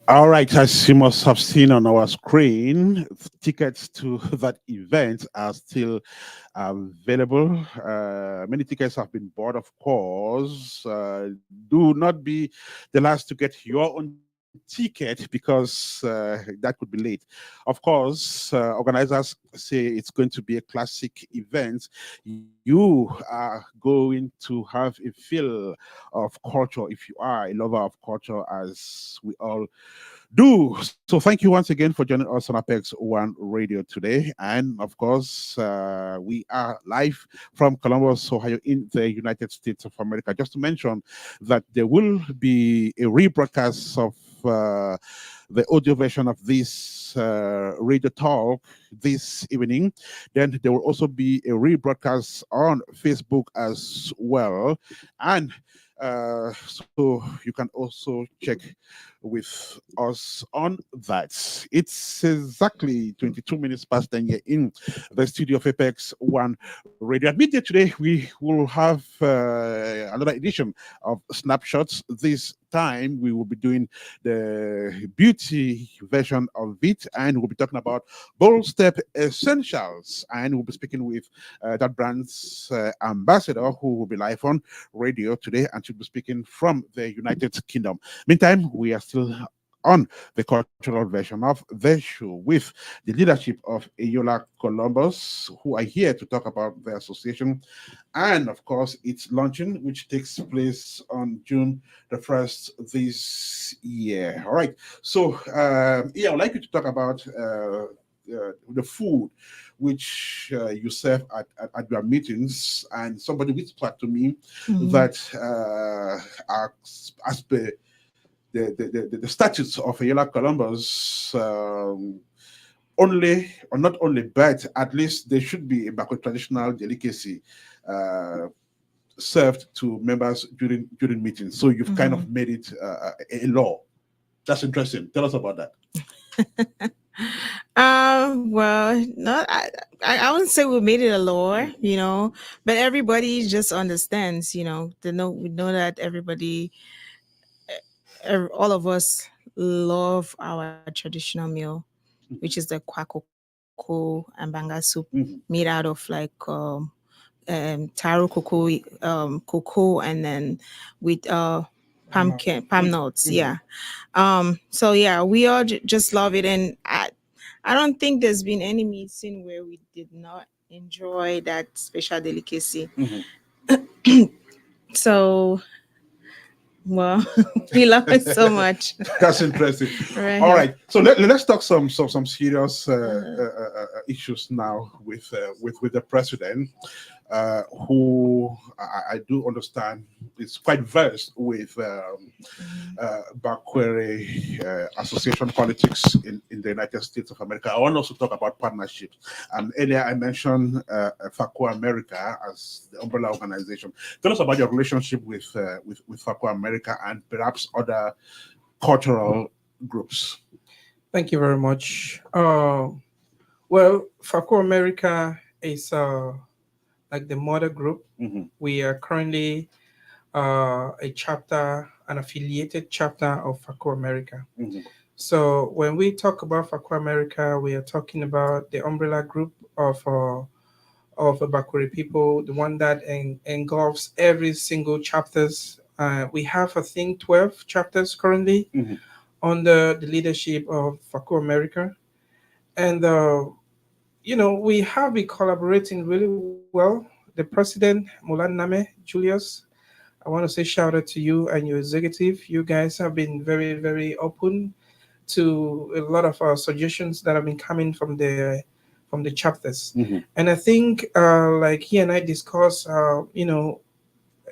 [SPEAKER 3] All right, as you must have seen on our screen, tickets to that event are still available. Many tickets have been bought, of course. Do not be the last to get your own ticket because that could be late. Of course, organizers say it's going to be a classic event. You are going to have a feel of culture if you are a lover of culture, as we all do. So thank you once again for joining us on Apex One Radio today. And of course, we are live from Columbus, Ohio, in the United States of America. Just to mention that there will be a rebroadcast of the audio version of this radio talk this evening. Then there will also be a rebroadcast on Facebook as well. And so you can also check with us on that. It's exactly 22 minutes past 10 here in the studio of Apex One Radio. At midday today, we will have another edition of Snapshots. This time, we will be doing the beauty version of it, and we'll be talking about Bold Step Essentials. And we'll be speaking with that brand's ambassador, who will be live on radio today, and she'll be speaking from the United Kingdom. Meantime, we are still on the cultural version of the show with the leadership of Eyola Columbus, who are here to talk about the association and, of course, its launching, which takes place on June the 1st this year. All right. So, yeah, I would like you to talk about the food which you serve at your meetings. And somebody whispered to me
[SPEAKER 2] Mhm.
[SPEAKER 3] that as per the statutes of Eyola Columbus, only, or not only, but at least there should be a Bako traditional delicacy uh, served to members during meetings. So you've kind of
[SPEAKER 2] Mhm.
[SPEAKER 3] made it a law. That's interesting. Tell us about that.
[SPEAKER 2] Well, no, I wouldn't say we made it a law, but everybody just understands, we know that everybody, all of us love our traditional meal, which is the kwakoko and banga soup made
[SPEAKER 3] Mhm.
[SPEAKER 2] out of like taro cocoa, and then with
[SPEAKER 1] I'm not.
[SPEAKER 2] palm nuts. Yeah.
[SPEAKER 3] Mhm.
[SPEAKER 2] So yeah, we all just love it, and I don't think there's been any meeting where we did not enjoy that special delicacy.
[SPEAKER 3] Mhm.
[SPEAKER 2] So well, we love it so much.
[SPEAKER 3] That's interesting.
[SPEAKER 2] Right
[SPEAKER 3] All
[SPEAKER 2] here.
[SPEAKER 3] right, so let's talk some serious
[SPEAKER 2] Uh,
[SPEAKER 3] issues now with the president, who I do understand is quite versed with Bakwere association politics in the United States of America. I want to also talk about partnerships. Earlier, I mentioned FACO America as the umbrella organization. Tell us about your relationship with FACO America and perhaps other cultural groups.
[SPEAKER 1] Thank you very much. Well, FACO America is like the mother group.
[SPEAKER 3] Mhm,
[SPEAKER 1] We are currently a chapter, an affiliated chapter of FACO America.
[SPEAKER 3] mhm,
[SPEAKER 1] So when we talk about FACO America, we are talking about the umbrella group of the Bakuri people, the one that engulfs every single chapters. We have, I think, 12 chapters currently
[SPEAKER 3] mhm,
[SPEAKER 1] under the leadership of FACO America. And, we have been collaborating really well. The president, Mulan Name, Julius, I want to say shout out to you and your executive. You guys have been very, very open to a lot of suggestions that have been coming from the chapters.
[SPEAKER 3] mhm,
[SPEAKER 1] And I think, like he and I discussed,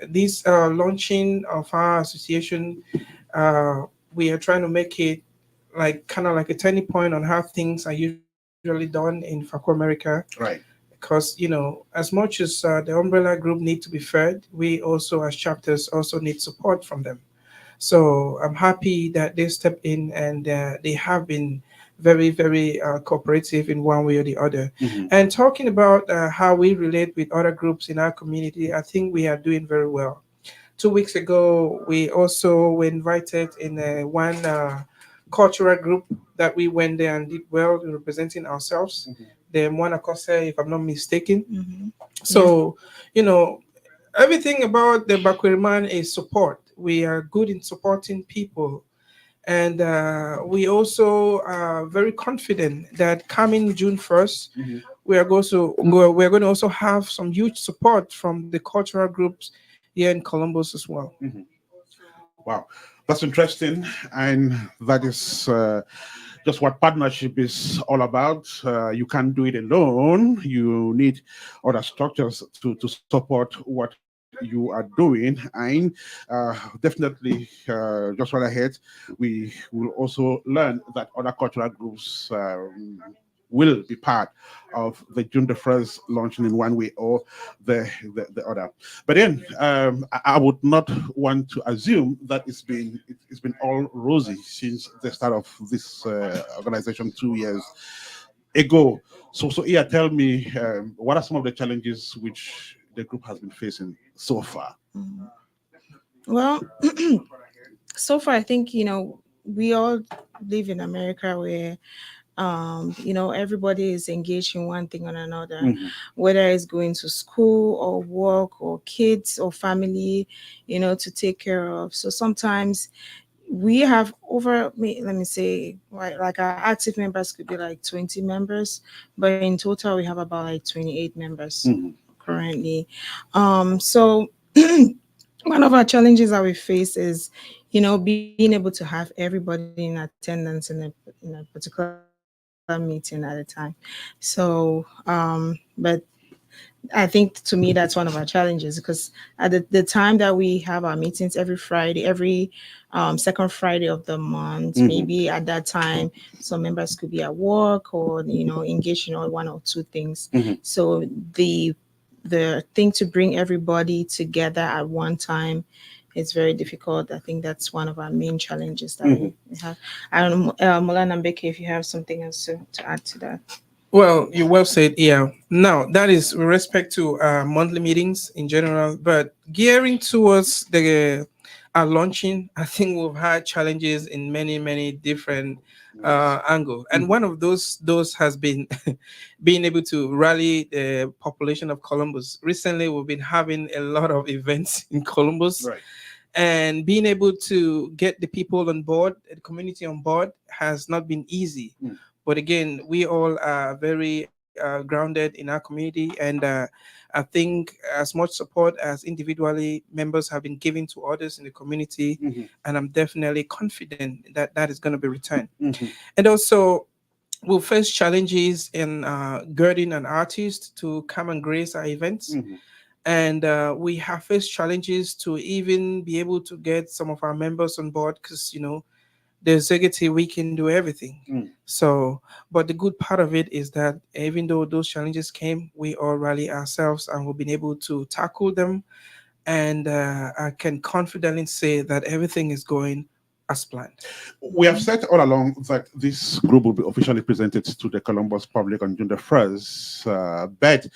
[SPEAKER 1] this launching of our association, uh, we are trying to make it like kind of like a turning point on how things are usually done in FACO America,
[SPEAKER 3] right.
[SPEAKER 1] because as much as the umbrella group need to be fed, we also as chapters also need support from them. So I'm happy that they step in and they have been very, very cooperative in one way or the other.
[SPEAKER 3] Mhm.
[SPEAKER 1] And talking about how we relate with other groups in our community, I think we are doing very well. 2 weeks ago, we also were invited in one cultural group that we went there and did well in representing ourselves.
[SPEAKER 3] Mhm.
[SPEAKER 1] The Mwana Kose, if I'm not mistaken.
[SPEAKER 2] Hmm. Yeah.
[SPEAKER 1] So, you know, everything about the Bakwiriman is support. We are good in supporting people. And we also are very confident that coming June 1st,
[SPEAKER 3] Mhm.
[SPEAKER 1] we are going to also have some huge support from the cultural groups here in Columbus as well.
[SPEAKER 3] Mhm. Wow, that's interesting, and that is just what partnership is all about. You can't do it alone. You need other structures to support what you are doing, and definitely, just right ahead, we will also learn that other cultural groups will be part of the June the First launching in one way or the other. But then I would not want to assume that it's been all rosy since the start of this organization 2 years ago. So yeah, tell me what are some of the challenges which the group has been facing so far?
[SPEAKER 2] Mhm. Well, so far, I think, we all live in America where, everybody is engaged in one thing or another,
[SPEAKER 3] Mhm.
[SPEAKER 2] whether it's going to school or work or kids or family, to take care of. So sometimes we have let me say, like our active members could be like 20 members, but in total we have about like 28 members
[SPEAKER 3] Mhm.
[SPEAKER 2] currently. So one of our challenges that we face is, being able to have everybody in attendance in a particular meeting at a time. So, but I think to me that's one of our challenges, because at the time that we have our meetings every Friday, second Friday of the month, maybe
[SPEAKER 3] Mhm.
[SPEAKER 2] at that time some members could be at work or engaged in one or two things.
[SPEAKER 3] Mhm.
[SPEAKER 2] So the thing to bring everybody together at one time, it's very difficult. I think that's one of our main challenges that
[SPEAKER 3] Mhm.
[SPEAKER 2] we have. I don't know, Mulan and Becky, if you have something else to add to that.
[SPEAKER 1] Well, you well said, yeah. Now, that is with respect to monthly meetings in general, but gearing towards the launching, I think we've had challenges in many, many different
[SPEAKER 3] Yes.
[SPEAKER 1] angles. And
[SPEAKER 3] Mhm.
[SPEAKER 1] one of those has been being able to rally the population of Columbus. Recently, we've been having a lot of events in Columbus,
[SPEAKER 3] Right.
[SPEAKER 1] and being able to get the people on board, the community on board, has not been easy.
[SPEAKER 3] Mm.
[SPEAKER 1] But again, we all are very grounded in our community, and I think as much support as individually members have been giving to others in the community,
[SPEAKER 3] Mhm.
[SPEAKER 1] and I'm definitely confident that that is going to be returned.
[SPEAKER 3] Mhm.
[SPEAKER 1] And also, we'll face challenges in girding an artist to come and grace our events,
[SPEAKER 3] Mhm.
[SPEAKER 1] and we have faced challenges to even be able to get some of our members on board, because the executive, we can do everything.
[SPEAKER 3] Mm.
[SPEAKER 1] So, but the good part of it is that even though those challenges came, we all rally ourselves and we've been able to tackle them. And I can confidently say that everything is going as planned.
[SPEAKER 3] We have said all along that this group will be officially presented to the Columbus public on June the 1st. But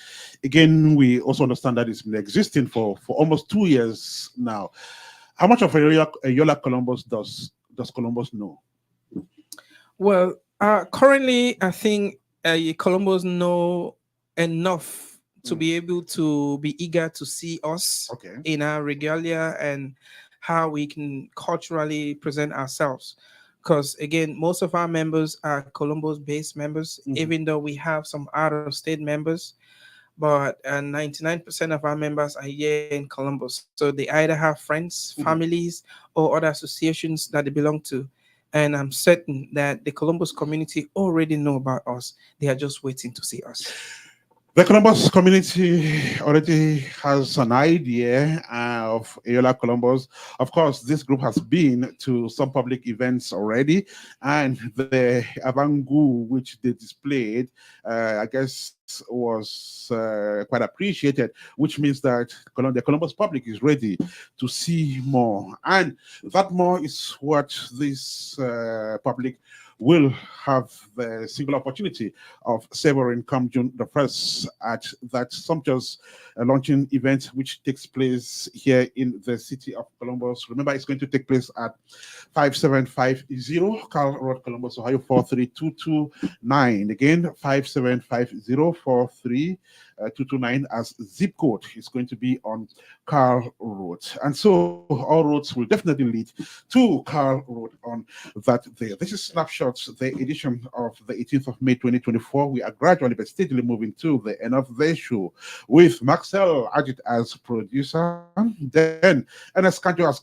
[SPEAKER 3] again, we also understand that it's been existing for almost 2 years now. How much of Eyola Columbus does Columbus know?
[SPEAKER 1] Well, currently, I think Columbus know enough to
[SPEAKER 3] Mm.
[SPEAKER 1] be able to be eager to see us
[SPEAKER 3] Okay.
[SPEAKER 1] in our regalia and how we can culturally present ourselves. Because again, most of our members are Columbus-based members,
[SPEAKER 3] Mhm.
[SPEAKER 1] even though we have some out-of-state members. But 99% of our members are here in Columbus. So they either have friends,
[SPEAKER 3] Mhm.
[SPEAKER 1] families, or other associations that they belong to. And I'm certain that the Columbus community already know about us. They are just waiting to see us.
[SPEAKER 3] The Columbus community already has an idea of Eyola Columbus. Of course, this group has been to some public events already, and the Avangu which they displayed, I guess was quite appreciated, which means that the Columbus public is ready to see more. And that more is what this public will have the single opportunity of savoring come June the 1st at that sumptuous launching event, which takes place here in the city of Columbus. Remember, it's going to take place at 5750 Carl Road, Columbus, Ohio 43229. Again, 5750 43229 as zip code. It's going to be on Carl Road. And so all roads will definitely lead to Carl Road on that day. This is Snapshots, the edition of the 18th of May 2024. We are gradually but steadily moving to the end of the show with Maxwell Ajit as producer, then Ernest Kanjo as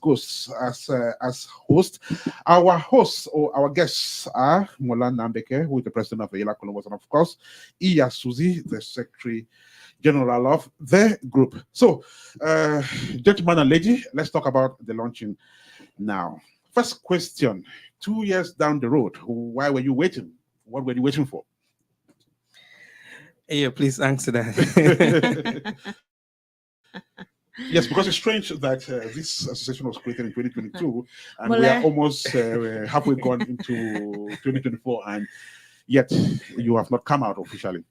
[SPEAKER 3] host. Our hosts or our guests are Molan Nambeke, who is the president of Eyola Columbus, and of course, Iya Suzy, the secretary general of the group. So, gentlemen and lady, let's talk about the launching now. First question: 2 years down the road, why were you waiting? What were you waiting for?
[SPEAKER 1] Yeah, please answer that.
[SPEAKER 3] Yes, because it's strange that this association was created in 2022 and we are
[SPEAKER 2] Mola,
[SPEAKER 3] almost halfway gone into 2024, and yet you have not come out officially.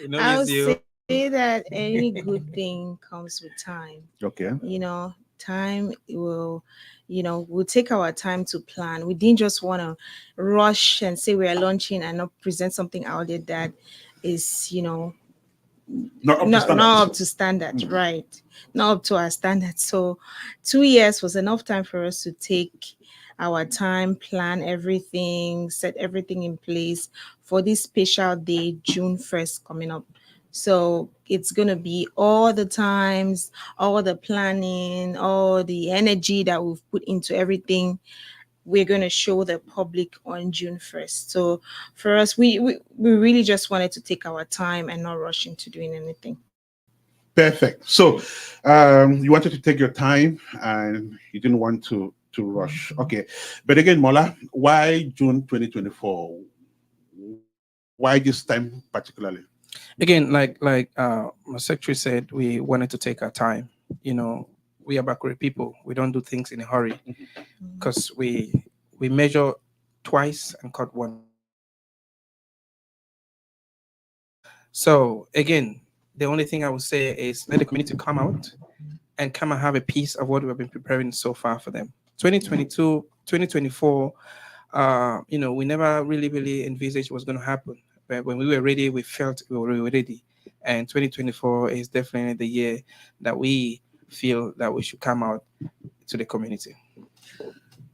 [SPEAKER 1] No
[SPEAKER 2] I'll
[SPEAKER 1] miss you.
[SPEAKER 2] say that any good thing comes with time.
[SPEAKER 3] Okay.
[SPEAKER 2] Time will, we'll take our time to plan. We didn't just want to rush and say we are launching and not present something out there that is,
[SPEAKER 3] Not up to
[SPEAKER 2] not
[SPEAKER 3] standards.
[SPEAKER 2] up to standard,
[SPEAKER 3] Mhm.
[SPEAKER 2] right? Not up to our standards. So 2 years was enough time for us to take our time, plan everything, set everything in place for this special day, June 1st, coming up. So it's gonna be all the times, all the planning, all the energy that we've put into everything. We're going to show the public on June 1st. So for us, we really just wanted to take our time and not rush into doing anything.
[SPEAKER 3] Perfect. So you wanted to take your time and you didn't want to rush. Okay. But again, Mola, why June 2024? Why this time particularly?
[SPEAKER 1] Again, my secretary said, we wanted to take our time. You know, we are Bakuri people. We don't do things in a hurry because we measure twice and cut once. So again, the only thing I would say is let the community come out and come and have a piece of what we've been preparing so far for them. 2022, 2024, we never really envisaged what's going to happen. But when we were ready, we felt we were ready. And 2024 is definitely the year that we feel that we should come out to the community.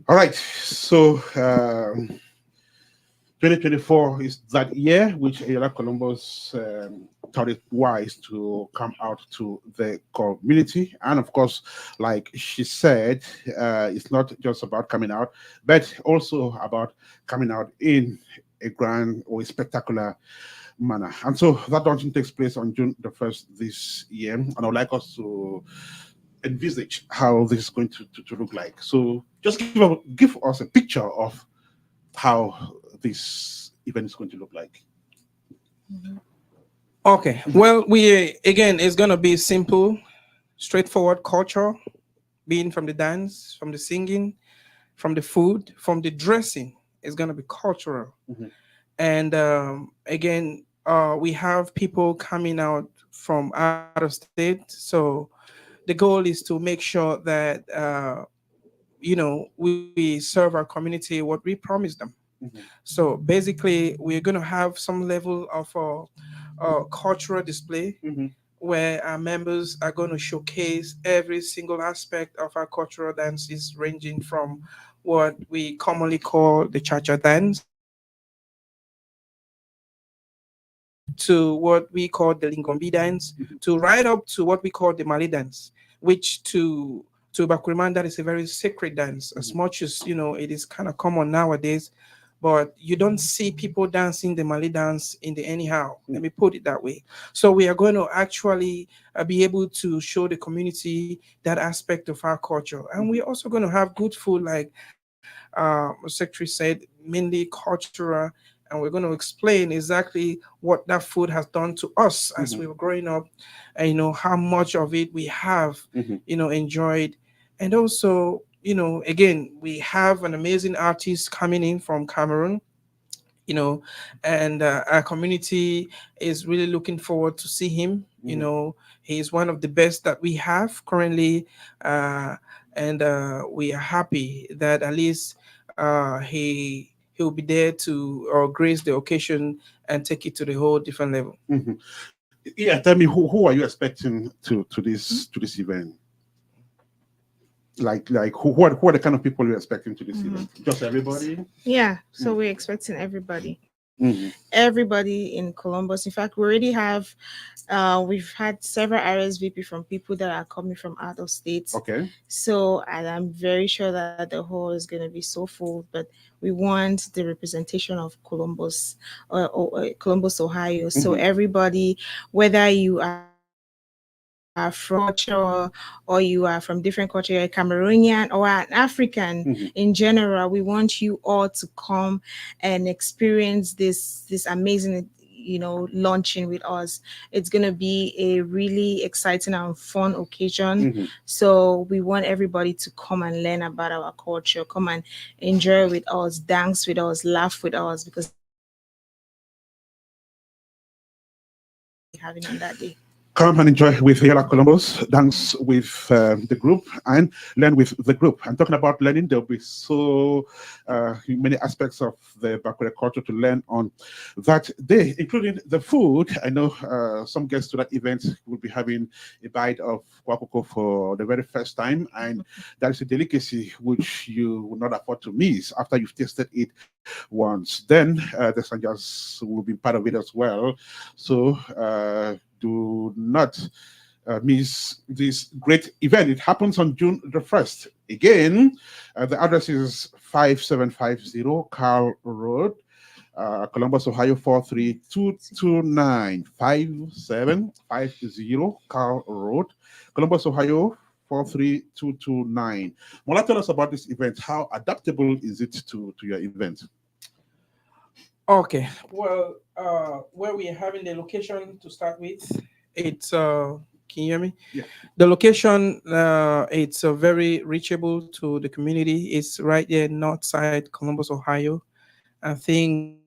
[SPEAKER 3] All right. So 2024 is that year which Eyola Columbus thought it wise to come out to the community. And of course, like she said, it's not just about coming out, but also about coming out in a grand or a spectacular manner. And so that launching takes place on June the 1st this year. And I would like us to envisage how this is going to look like. So just give us a picture of how this event is going to look like.
[SPEAKER 1] Okay. Well, we again, it's gonna be simple, straightforward culture, being from the dance, from the singing, from the food, from the dressing. It's gonna be cultural.
[SPEAKER 3] Mhm.
[SPEAKER 1] And again, we have people coming out from out of state. So the goal is to make sure that we serve our community what we promised them.
[SPEAKER 3] Mhm.
[SPEAKER 1] So basically, we're going to have some level of cultural display
[SPEAKER 3] Mhm.
[SPEAKER 1] where our members are going to showcase every single aspect of our cultural dances, ranging from what we commonly call the cha-cha dance to what we call the Lingombi dance, to right up to what we call the Mali dance, which to Bakuriman, that is a very sacred dance. As much as it is kind of common nowadays, but you don't see people dancing the Mali dance in the anyhow. Let me put it that way. So we are going to actually be able to show the community that aspect of our culture, and we're also going to have good food, like Secretary said, mainly cultural and we're going to explain exactly what that food has done to us as
[SPEAKER 3] Mhm.
[SPEAKER 1] we were growing up, and how much of it we have
[SPEAKER 3] Mhm.
[SPEAKER 1] enjoyed. And also, again, we have an amazing artist coming in from Cameroon, you know, and our community is really looking forward to see him.
[SPEAKER 3] Mhm.
[SPEAKER 1] He is one of the best that we have currently, uh, and we are happy that at least he'll be there to grace the occasion and take it to the whole different level.
[SPEAKER 3] Mhm. Yeah, tell me who are you expecting to this event? Like who are the kind of people you're expecting to this
[SPEAKER 2] Mhm.
[SPEAKER 3] event? Just everybody?
[SPEAKER 2] Yeah, so
[SPEAKER 3] Mm.
[SPEAKER 2] we're expecting everybody.
[SPEAKER 3] Mhm.
[SPEAKER 2] Everybody in Columbus. In fact, we already have we've had several RSVP from people that are coming from out of states.
[SPEAKER 3] Okay.
[SPEAKER 2] So, and I'm very sure that the hall is going to be so full, but we want the representation of Columbus, Columbus, Ohio. So
[SPEAKER 3] Mhm.
[SPEAKER 2] everybody, whether you are from culture or you are from different culture, you're a Cameroonian or an African
[SPEAKER 3] Mhm.
[SPEAKER 2] in general, we want you all to come and experience this amazing launching with us. It's going to be a really exciting and fun occasion,
[SPEAKER 3] Mhm.
[SPEAKER 2] so we want everybody to come and learn about our culture, come and enjoy with us, dance with us, laugh with us, because that's the kind of occasion that we're going to be having on that day.
[SPEAKER 3] Come and enjoy with Eyola Columbus, dance with the group, and learn with the group. And talking about learning, there'll be so many aspects of the Bakwere culture to learn on that day, including the food. I know some guests to that event will be having a bite of kwakoko for the very first time, and that is a delicacy which you will not afford to miss after you've tasted it once. Then the Sanjas will be part of it as well. So do not miss this great event. It happens on June the 1st. Again, the address is 5750 Carl Road, Columbus, Ohio 43229. 5750 Carl Road, Columbus, Ohio 43229. Mola, tell us about this event. How adaptable is it to your event?
[SPEAKER 1] Okay. Well, where we are having the location to start with, it's can you hear me?
[SPEAKER 3] Yeah.
[SPEAKER 1] The location, it's very reachable to the community. It's right there, north side Columbus, Ohio. I think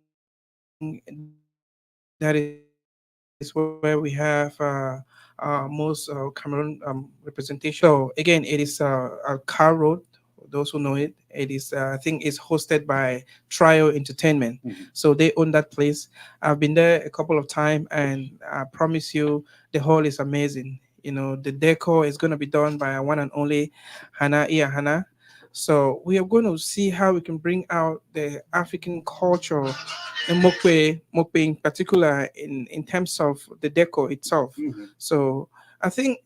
[SPEAKER 1] that is where we have most Cameroon representation. So again, it is a car road. For those who know it, it is I think it's hosted by Trio Entertainment. So
[SPEAKER 3] Mhm.
[SPEAKER 1] they own that place. I've been there a couple of times, and I promise you, the hall is amazing. The decor is going to be done by our one and only Hana Iya Hana. So we are going to see how we can bring out the African culture in Mokwe in particular, in terms of the decor itself.
[SPEAKER 3] Mhm.
[SPEAKER 1] So I think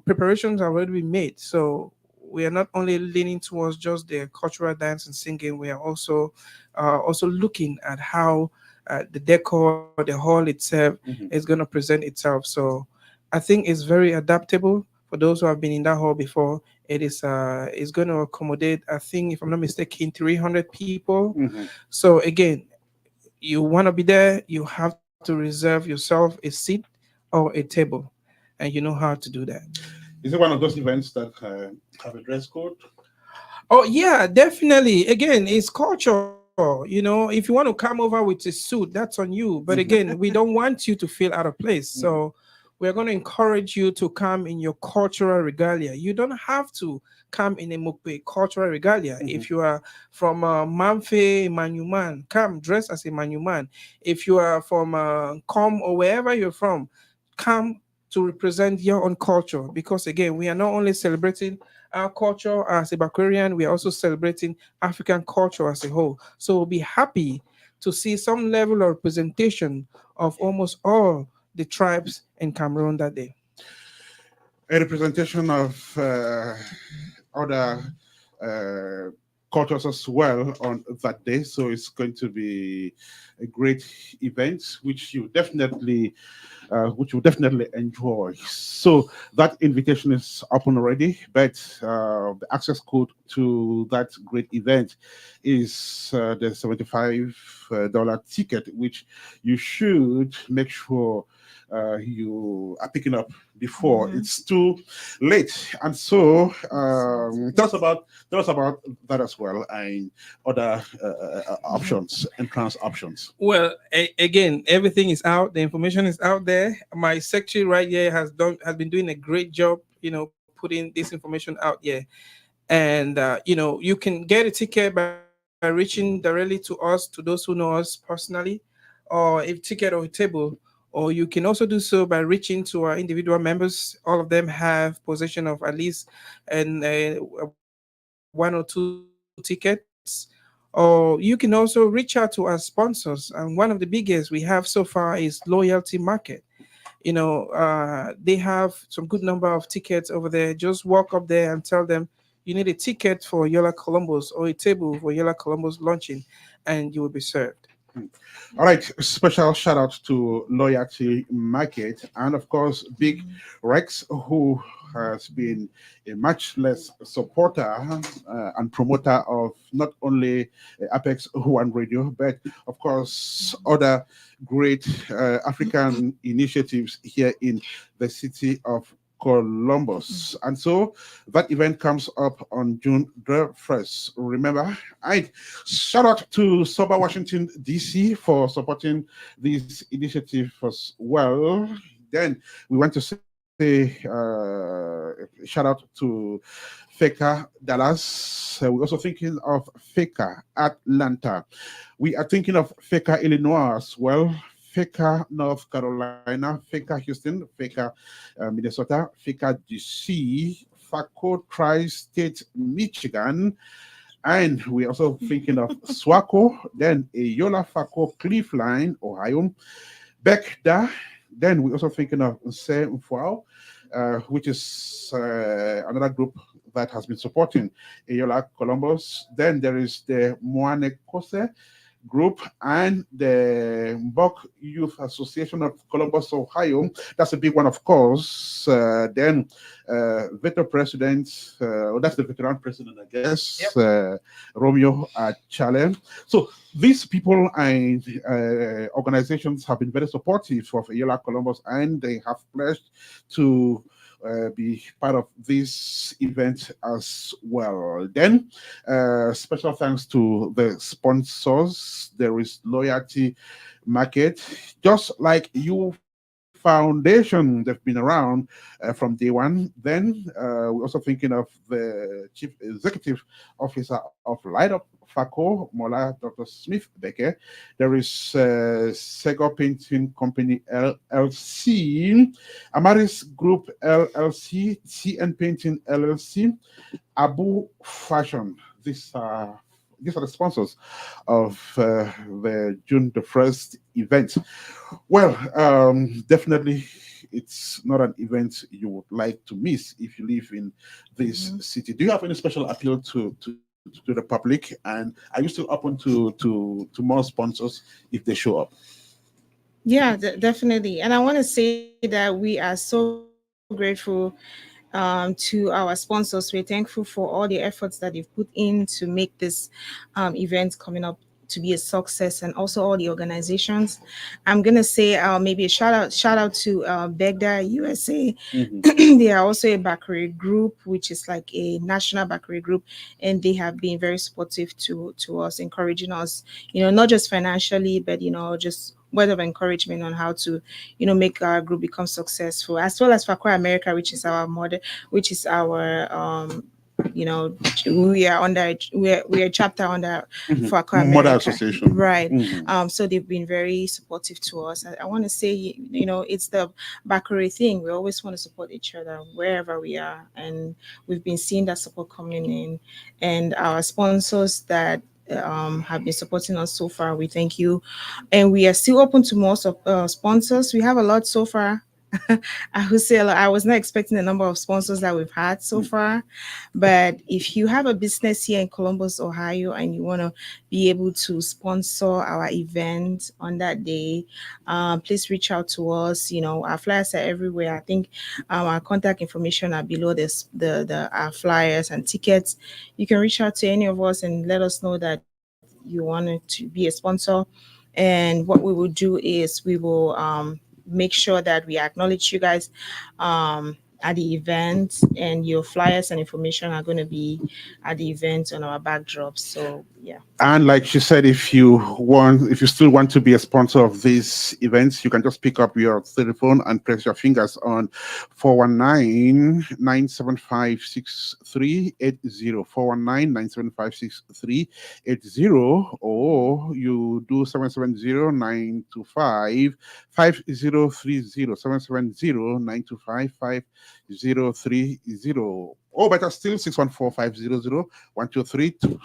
[SPEAKER 1] preparations have already been made. So we are not only leaning towards just the cultural dance and singing. We are also looking at how the decor, the hall itself, is
[SPEAKER 3] Mhm.
[SPEAKER 1] going to present itself. So I think it's very adaptable for those who have been in that hall before. It's going to accommodate, I think, if I'm not mistaken, 300 people.
[SPEAKER 3] Mhm.
[SPEAKER 1] So again, you want to be there, you have to reserve yourself a seat or a table, and you know how to do that.
[SPEAKER 3] Is it one of those events that have a dress code?
[SPEAKER 1] Oh yeah, definitely. Again, it's culture. If you want to come over with a suit, that's on you. But again, we
[SPEAKER 3] Mhm.
[SPEAKER 1] don't want you to feel out of place. So
[SPEAKER 3] Mhm.
[SPEAKER 1] we're going to encourage you to come in your cultural regalia. You don't have to come in a Mukwe cultural regalia.
[SPEAKER 3] Mhm.
[SPEAKER 1] If you are from Mamfe Manyuman, come dress as a Manyuman. If you are from Kom or wherever you're from, come to represent your own culture. Because again, we are not only celebrating our culture as a Bakurian, we are also celebrating African culture as a whole. So we'll be happy to see some level of representation of almost all the tribes in Cameroon that day.
[SPEAKER 3] A representation of other uh, cultures as well on that day. So it's going to be a great event, which you definitely enjoy. So that invitation is open already, but the access code to that great event is the $75 ticket, which you should make sure you are picking up before
[SPEAKER 2] Mhm.
[SPEAKER 3] it's too late. And so,
[SPEAKER 2] Yes.
[SPEAKER 3] tell us about that as well, and other
[SPEAKER 1] Mhm.
[SPEAKER 3] options, entrance options.
[SPEAKER 1] Well, again, everything is out. The information is out there. My secretary right here has been doing a great job, putting this information out here. And you can get a ticket by reaching directly to us, to those who know us personally, or a ticket or a table. Or you can also do so by reaching to our individual members. All of them have possession of at least and one or two tickets. Or you can also reach out to our sponsors. And one of the biggest we have so far is Loyalty Market. They have some good number of tickets over there. Just walk up there and tell them you need a ticket for Yola Columbus or a table for Yola Columbus launching, and you will be served.
[SPEAKER 3] All right, special shout out to Loyalty Market and, of course, Big Rex, who has been a much less supporter and promoter of not only Apex One Radio, but, of course, other great African initiatives here in the city of Columbus. And so that event comes up on June the 1st. Remember, I shout out to Sober Washington, D.C. for supporting this initiative as well. Then we want to say shout out to FECA Dallas. We're also thinking of FECA Atlanta. We are thinking of FECA Illinois as well. FECA North Carolina, FECA Houston, FECA Minnesota, FECA DC, FACO Tri State Michigan, and we're also thinking of SWACO, then Eyola FACO Cleveland, Ohio, Becda. Then we're also thinking of Nse which is another group that has been supporting Eyola Columbus. Then there is the Moane Kose group and the Mbok Youth Association of Columbus, Ohio. That's a big one, of course. Then veteran president, that's the veteran president, I guess,
[SPEAKER 1] Yep.
[SPEAKER 3] Romeo Chale. So these people and organizations have been very supportive of Yola Columbus, and they have pledged to be part of this event as well. Then, special thanks to the sponsors. There is Loyalty Market, just like you Foundation. They've been around from day one. Then we're also thinking of the Chief Executive Officer of Light Up FACO, Mola Dr. Smith Becker. There is Sego Painting Company LLC, Amaris Group LLC, TN Painting LLC, Abu Fashion. These are the sponsors of the June the 1st event. Well, definitely, it's not an event you would like to miss if you live in this
[SPEAKER 2] Mhm.
[SPEAKER 3] city. Do you have any special appeal to the public? And are you still open to more sponsors if they show up?
[SPEAKER 2] Yeah, definitely. And I want to say that we are so grateful to our sponsors. We're thankful for all the efforts that they've put in to make this event coming up to be a success, and also all the organizations. I'm gonna say maybe a shout out to Begda USA.
[SPEAKER 3] Mhm.
[SPEAKER 2] They are also a bakery group, which is like a national bakery group, and they have been very supportive to us, encouraging us, not just financially, but just word of encouragement on how to make our group become successful, as well as Fakwa America, which is our model, which is our you know we are under we are a chapter under
[SPEAKER 3] Mhm.
[SPEAKER 2] Fakwa
[SPEAKER 3] Mother
[SPEAKER 2] America,
[SPEAKER 3] Association.
[SPEAKER 2] right?
[SPEAKER 3] Mhm.
[SPEAKER 2] So they've been very supportive to us. I want to say, it's the bakery thing. We always want to support each other wherever we are, and we've been seeing that support coming in. And our sponsors that have been supporting us so far, we thank you, and we are still open to more sponsors. We have a lot so far. I would say I was not expecting the number of sponsors that we've had so far. But if you have a business here in Columbus, Ohio, and you want to be able to sponsor our event on that day, please reach out to us. You know, our flyers are everywhere. I think our contact information are below this, the our flyers and tickets. You can reach out to any of us and let us know that you wanted to be a sponsor. And what we will do is we will make sure that we acknowledge you guys at the event, and your flyers and information are going to be at the event on our backdrops. So yeah.
[SPEAKER 3] And like she said, if you still want to be a sponsor of these events, you can just pick up your telephone and press your fingers on 419-975-6380, 419-975-6380, or you do 770-925-5030, 770-925-5030. Oh, better still, 614-500-1232,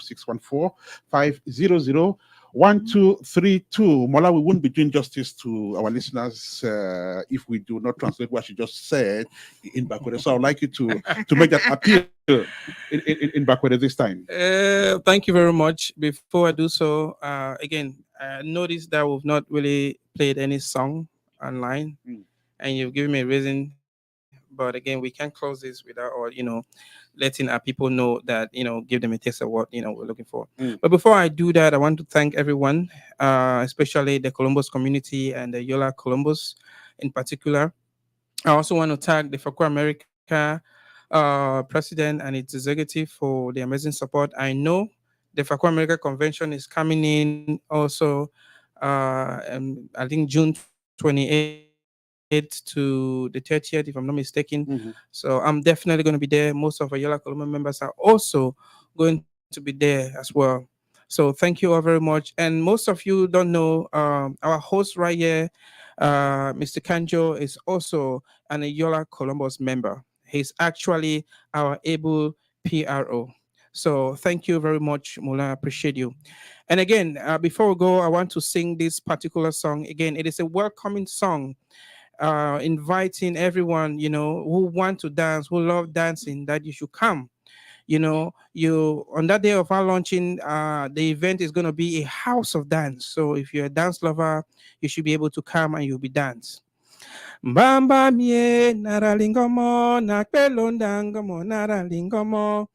[SPEAKER 3] 614-500-1232. Mola, we wouldn't be doing justice to our listeners if we do not translate what she just said in Bakwere. So I would like you to make that appeal in Bakwere this time.
[SPEAKER 1] Thank you very much. Before I do so, again, I noticed that we've not really played any song online,
[SPEAKER 3] Mm.
[SPEAKER 1] and you've given me a reason. But again, we can't close this without, or letting our people know that give them a taste of what we're looking for. But
[SPEAKER 3] Mm.
[SPEAKER 1] before I do that, I want to thank everyone, especially the Columbus community and the Yola Columbus in particular. I also want to thank the Fakwa America president and its executive for the amazing support. I know the Fakwa America convention is coming in also, I think June 28th to the 30th, if I'm not mistaken. So I'm
[SPEAKER 3] Mhm.
[SPEAKER 1] definitely going to be there. Most of our Yola Coloma members are also going to be there as well. So thank you all very much. And most of you don't know, our host right here, Mr. Kanjo, is also an Eyola Columbus member. He's actually our able PRO. So thank you very much, Mula. Appreciate you. And again, before we go, I want to sing this particular song. Again, it is a welcoming song, inviting everyone, who want to dance, who love dancing, that you should come. You on that day of our launching, the event is going to be a house of dance. So if you're a dance lover, you should be able to come and you'll be dance. Mbamba mie naralingomo nakpelondangomo naralingomo.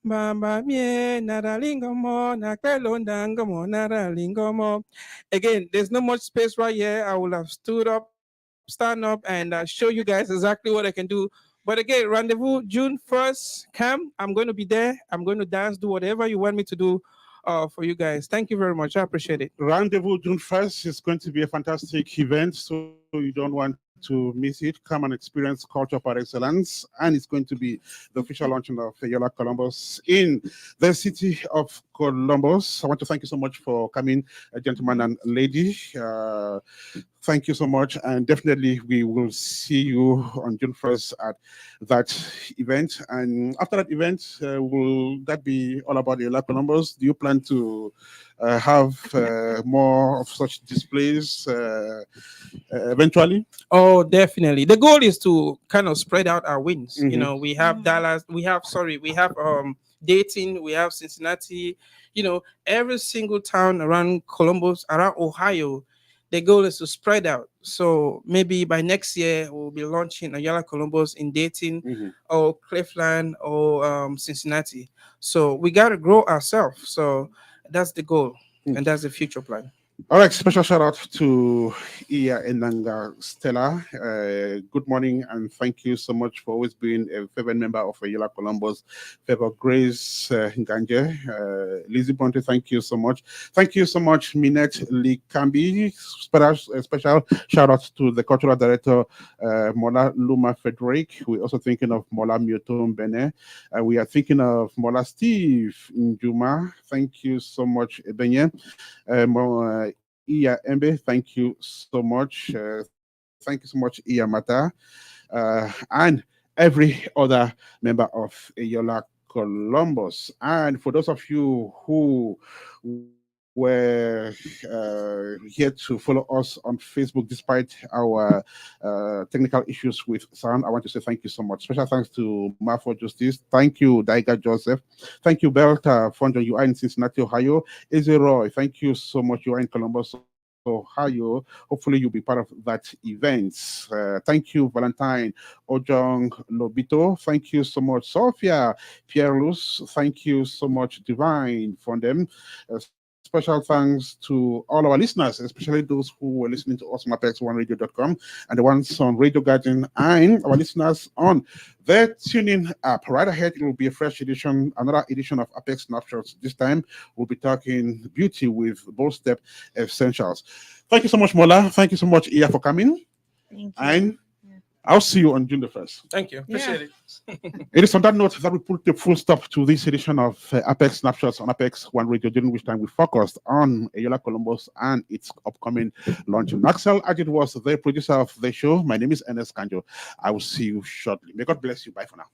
[SPEAKER 1] Mbamba mie naralingomo nakpelondangomo naralingomo. Again, there's not much space right here. I will have stood up, stand up, and show you guys exactly what I can do. But again, rendezvous June 1st. Come, I'm going to be there. I'm going to dance, do whatever you want me to do for you guys. Thank you very much. I appreciate it.
[SPEAKER 3] Rendezvous June 1st is going to be a fantastic event, so you don't want to miss it. Come and experience culture par excellence, and it's going to be the official launching of Yola Columbus in the city of Columbus. I want to thank you so much for coming, gentlemen and lady. Thank you so much, and definitely we will see you on June 1st at that event. And after that event, will that be all about the Yola Columbus? Do you plan to have more of such displays eventually?
[SPEAKER 1] Oh, definitely. The goal is to kind of spread out our wins.
[SPEAKER 3] Mhm.
[SPEAKER 1] We have Dallas, we have Dayton, we have Cincinnati, every single town around Columbus, around Ohio. The goal is to spread out. So maybe by next year we'll be launching Ayala Columbus in Dayton
[SPEAKER 3] Mhm.
[SPEAKER 1] or Cleveland or Cincinnati. So we gotta grow ourselves. So that's the goal and that's the future plan.
[SPEAKER 3] All right, special shout out to Iya Enanga Stella. Good morning and thank you so much for always being a favorite member of Yola Columbus. Favor Grace Nganje, Lizzie Ponte, thank you so much. Thank you so much, Minette Lee Kambi. Special shout out to the cultural director, Mola Luma Frederick. We're also thinking of Mola Miotom Bene. We are thinking of Mola Steve Njuma. Thank you so much, Benye. Iya Embe, thank you so much. Thank you so much, Iya Mata, and every other member of Yola Columbus. And for those of you who want were here to follow us on Facebook despite our technical issues with sound. I want to say thank you so much. Special thanks to Marfo Justice. Thank you, Daiga Joseph. Thank you, Belta Fonjon. You are in Cincinnati, Ohio. Izzy Roy, thank you so much. You are in Columbus, Ohio. Hopefully, you'll be part of that event. Thank you, Valentine Ojong Lobito. Thank you so much, Sophia Pierlus. Thank you so much, Divine, from them. Special thanks to all our listeners, especially those who were listening to us on apex1radio.com and the ones on Radio Garden and our listeners on the tuning app. Right ahead, it will be a fresh edition, another edition of Apex Snapshots. This time, we'll be talking beauty with Bold Step Essentials. Thank you so much, Mola. Thank you so much, Iya, for coming.
[SPEAKER 2] Thank you.
[SPEAKER 3] And
[SPEAKER 2] Yeah.
[SPEAKER 3] I'll see you on June the 1st.
[SPEAKER 1] Thank you. Appreciate it.
[SPEAKER 3] It is on that note that we put the full stop to this edition of Apex Snapshots on Apex One Radio, during which time we focused on Eyola Columbus and its upcoming launch. Axel Ajit was the producer of the show. My name is Ernest Kanjo. I will see you shortly. May God bless you. Bye for now.